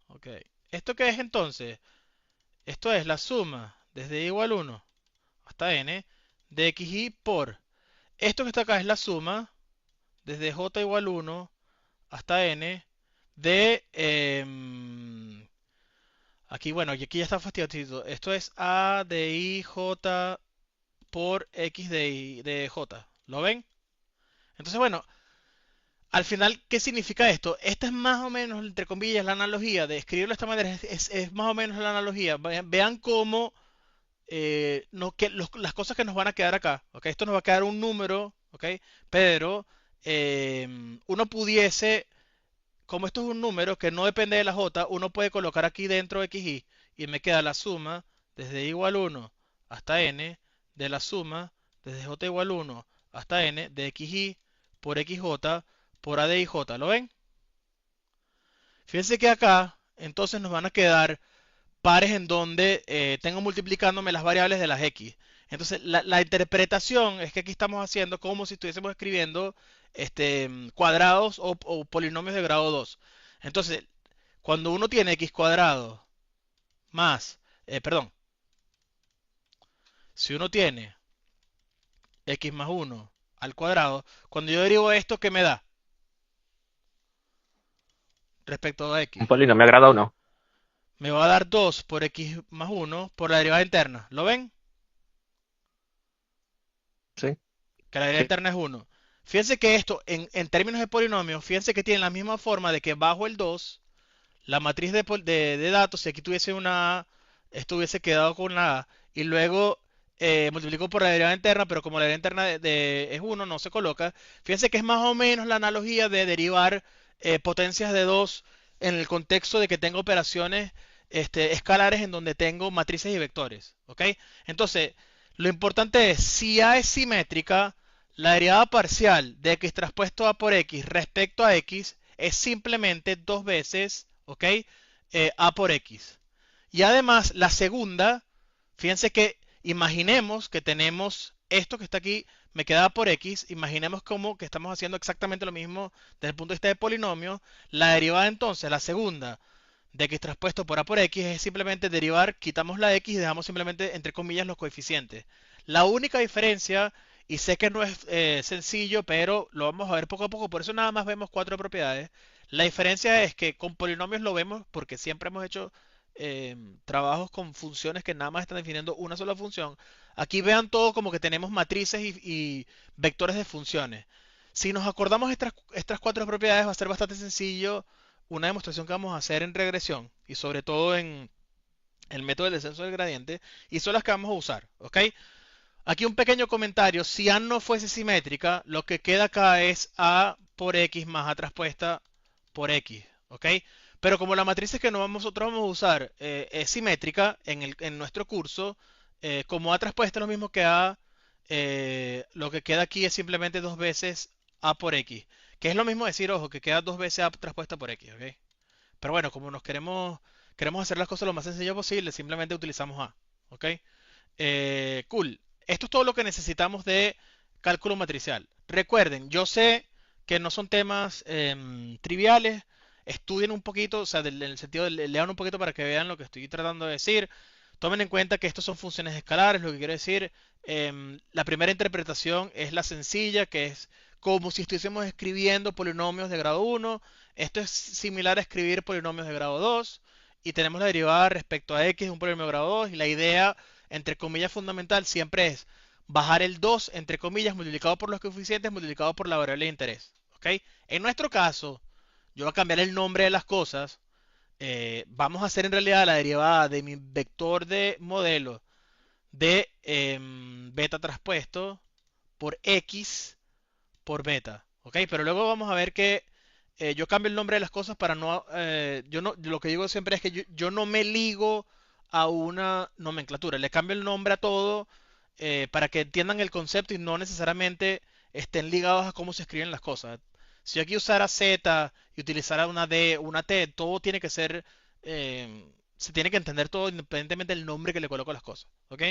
Ok. ¿Esto qué es entonces? Esto es la suma desde igual 1 hasta n de xy por. Esto que está acá es la suma desde j igual 1 hasta n de... aquí, bueno, y aquí ya está fastidiosito. Esto es a de i j por x de j. ¿Lo ven? Entonces, bueno, al final, ¿qué significa esto? Esta es más o menos, entre comillas, la analogía de escribirlo de esta manera. Es más o menos la analogía. Vean cómo las cosas que nos van a quedar acá. ¿Ok? Esto nos va a quedar un número. ¿Ok? Pero uno pudiese, como esto es un número que no depende de la j, uno puede colocar aquí dentro xy y me queda la suma desde igual 1 hasta n de la suma desde j igual 1 hasta n de xy por xj por a de ij. ¿Lo ven? Fíjense que acá entonces nos van a quedar pares en donde tengo multiplicándome las variables de las x. Entonces la interpretación es que aquí estamos haciendo como si estuviésemos escribiendo cuadrados o polinomios de grado 2. Entonces, cuando uno tiene x cuadrado más, perdón, si uno tiene x más 1 al cuadrado, cuando yo derivo esto, ¿qué me da respecto a Un x? polinomio a grado 1. Me va a dar 2 por x más 1 por la derivada interna. ¿Lo ven? Sí. Que la derivada Sí. interna es 1. Fíjense que esto, en términos de polinomios, fíjense que tiene la misma forma de que bajo el 2, la matriz de datos, si aquí tuviese una A, esto hubiese quedado con una A, y luego multiplico por la derivada interna, pero como la derivada interna es 1, no se coloca. Fíjense que es más o menos la analogía de derivar potencias de 2 en el contexto de que tengo operaciones escalares en donde tengo matrices y vectores. ¿Ok? Entonces, lo importante es, si A es simétrica, la derivada parcial de x traspuesto a por x respecto a x es simplemente dos veces, ¿ok? A por x. Y además, la segunda, fíjense que imaginemos que tenemos esto que está aquí, me queda A por x, imaginemos como que estamos haciendo exactamente lo mismo desde el punto de vista de polinomio. La derivada entonces, la segunda, de x traspuesto por a por x es simplemente derivar, quitamos la x y dejamos simplemente entre comillas los coeficientes. La única diferencia, y sé que no es sencillo, pero lo vamos a ver poco a poco, por eso nada más vemos cuatro propiedades. La diferencia es que con polinomios lo vemos porque siempre hemos hecho trabajos con funciones que nada más están definiendo una sola función. Aquí vean todo como que tenemos matrices y vectores de funciones. Si nos acordamos estas cuatro propiedades va a ser bastante sencillo una demostración que vamos a hacer en regresión y sobre todo en el método del descenso del gradiente, y son las que vamos a usar, ¿ok? Aquí un pequeño comentario: si A no fuese simétrica, lo que queda acá es A por X más A traspuesta por X, ¿ok? Pero como la matriz que nosotros vamos a usar es simétrica en nuestro curso, como A traspuesta es lo mismo que A, lo que queda aquí es simplemente dos veces A por X. Que es lo mismo decir, ojo, que queda dos veces A traspuesta por X, ¿ok? Pero bueno, como queremos hacer las cosas lo más sencillo posible, simplemente utilizamos A, ¿ok? Cool. Esto es todo lo que necesitamos de cálculo matricial. Recuerden, yo sé que no son temas triviales. Estudien un poquito, o sea, en el sentido de lean un poquito para que vean lo que estoy tratando de decir. Tomen en cuenta que estos son funciones escalares, lo que quiero decir. La primera interpretación es la sencilla, que es como si estuviésemos escribiendo polinomios de grado 1. Esto es similar a escribir polinomios de grado 2. Y tenemos la derivada respecto a x de un polinomio de grado 2. Y la idea, entre comillas, fundamental siempre es bajar el 2, entre comillas, multiplicado por los coeficientes, multiplicado por la variable de interés. ¿Ok? En nuestro caso, yo voy a cambiar el nombre de las cosas. Vamos a hacer en realidad la derivada de mi vector de modelo de beta traspuesto por x por beta. ¿Ok? Pero luego vamos a ver que yo cambio el nombre de las cosas para no... lo que digo siempre es que yo no me ligo a una nomenclatura. Le cambio el nombre a todo para que entiendan el concepto y no necesariamente estén ligados a cómo se escriben las cosas. Si yo aquí usara Z y utilizara una D, una T, todo tiene que ser... se tiene que entender todo independientemente del nombre que le coloco a las cosas. ¿Ok?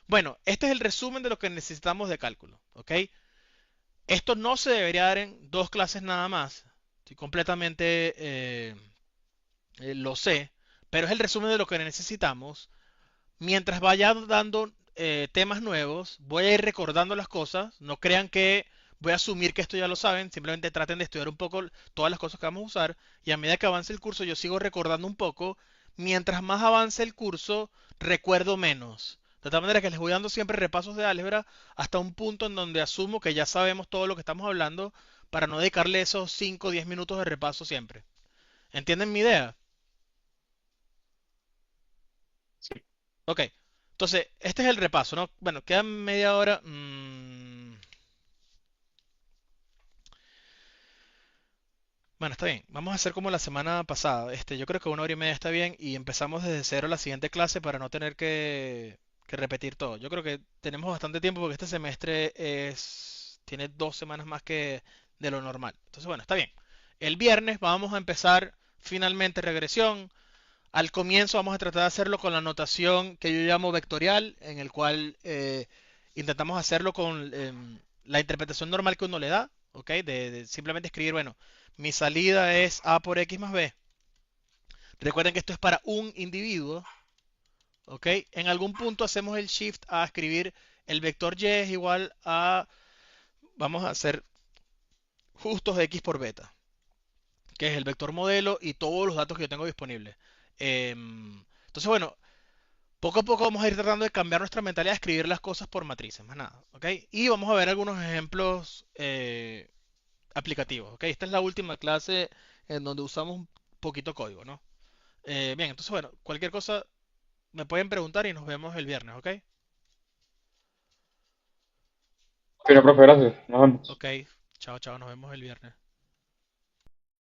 Bueno, este es el resumen de lo que necesitamos de cálculo. ¿Ok? Esto no se debería dar en dos clases nada más. Estoy completamente lo sé, pero es el resumen de lo que necesitamos. Mientras vaya dando temas nuevos, voy a ir recordando las cosas. No crean que voy a asumir que esto ya lo saben. Simplemente traten de estudiar un poco todas las cosas que vamos a usar. Y a medida que avance el curso, yo sigo recordando un poco. Mientras más avance el curso, recuerdo menos. De tal manera que les voy dando siempre repasos de álgebra hasta un punto en donde asumo que ya sabemos todo lo que estamos hablando para no dedicarle esos 5 o 10 minutos de repaso siempre. ¿Entienden mi idea? Sí. Ok. Entonces, este es el repaso, ¿no? Bueno, queda media hora. Bueno, está bien. Vamos a hacer como la semana pasada. Yo creo que una hora y media está bien y empezamos desde cero la siguiente clase para no tener que repetir todo. Yo creo que tenemos bastante tiempo porque este semestre tiene 2 semanas más que de lo normal. Entonces, bueno, está bien. El viernes vamos a empezar finalmente regresión. Al comienzo vamos a tratar de hacerlo con la notación que yo llamo vectorial, en el cual intentamos hacerlo con la interpretación normal que uno le da, ¿ok? De simplemente escribir, bueno, mi salida es A por X más B. Recuerden que esto es para un individuo, ¿ok? En algún punto hacemos el shift a escribir el vector Y es igual a, vamos a hacer justos X por beta, que es el vector modelo y todos los datos que yo tengo disponibles. Entonces, bueno, Poco a poco vamos a ir tratando de cambiar nuestra mentalidad de escribir las cosas por matrices, más nada, ¿ok? Y vamos a ver algunos ejemplos aplicativos, ¿ok? Esta es la última clase en donde usamos un poquito código, ¿no? Bien, entonces bueno, cualquier cosa me pueden preguntar y nos vemos el viernes, ¿ok? Pero, profe, gracias. Nos vemos. Ok, chao, chao, nos vemos el viernes.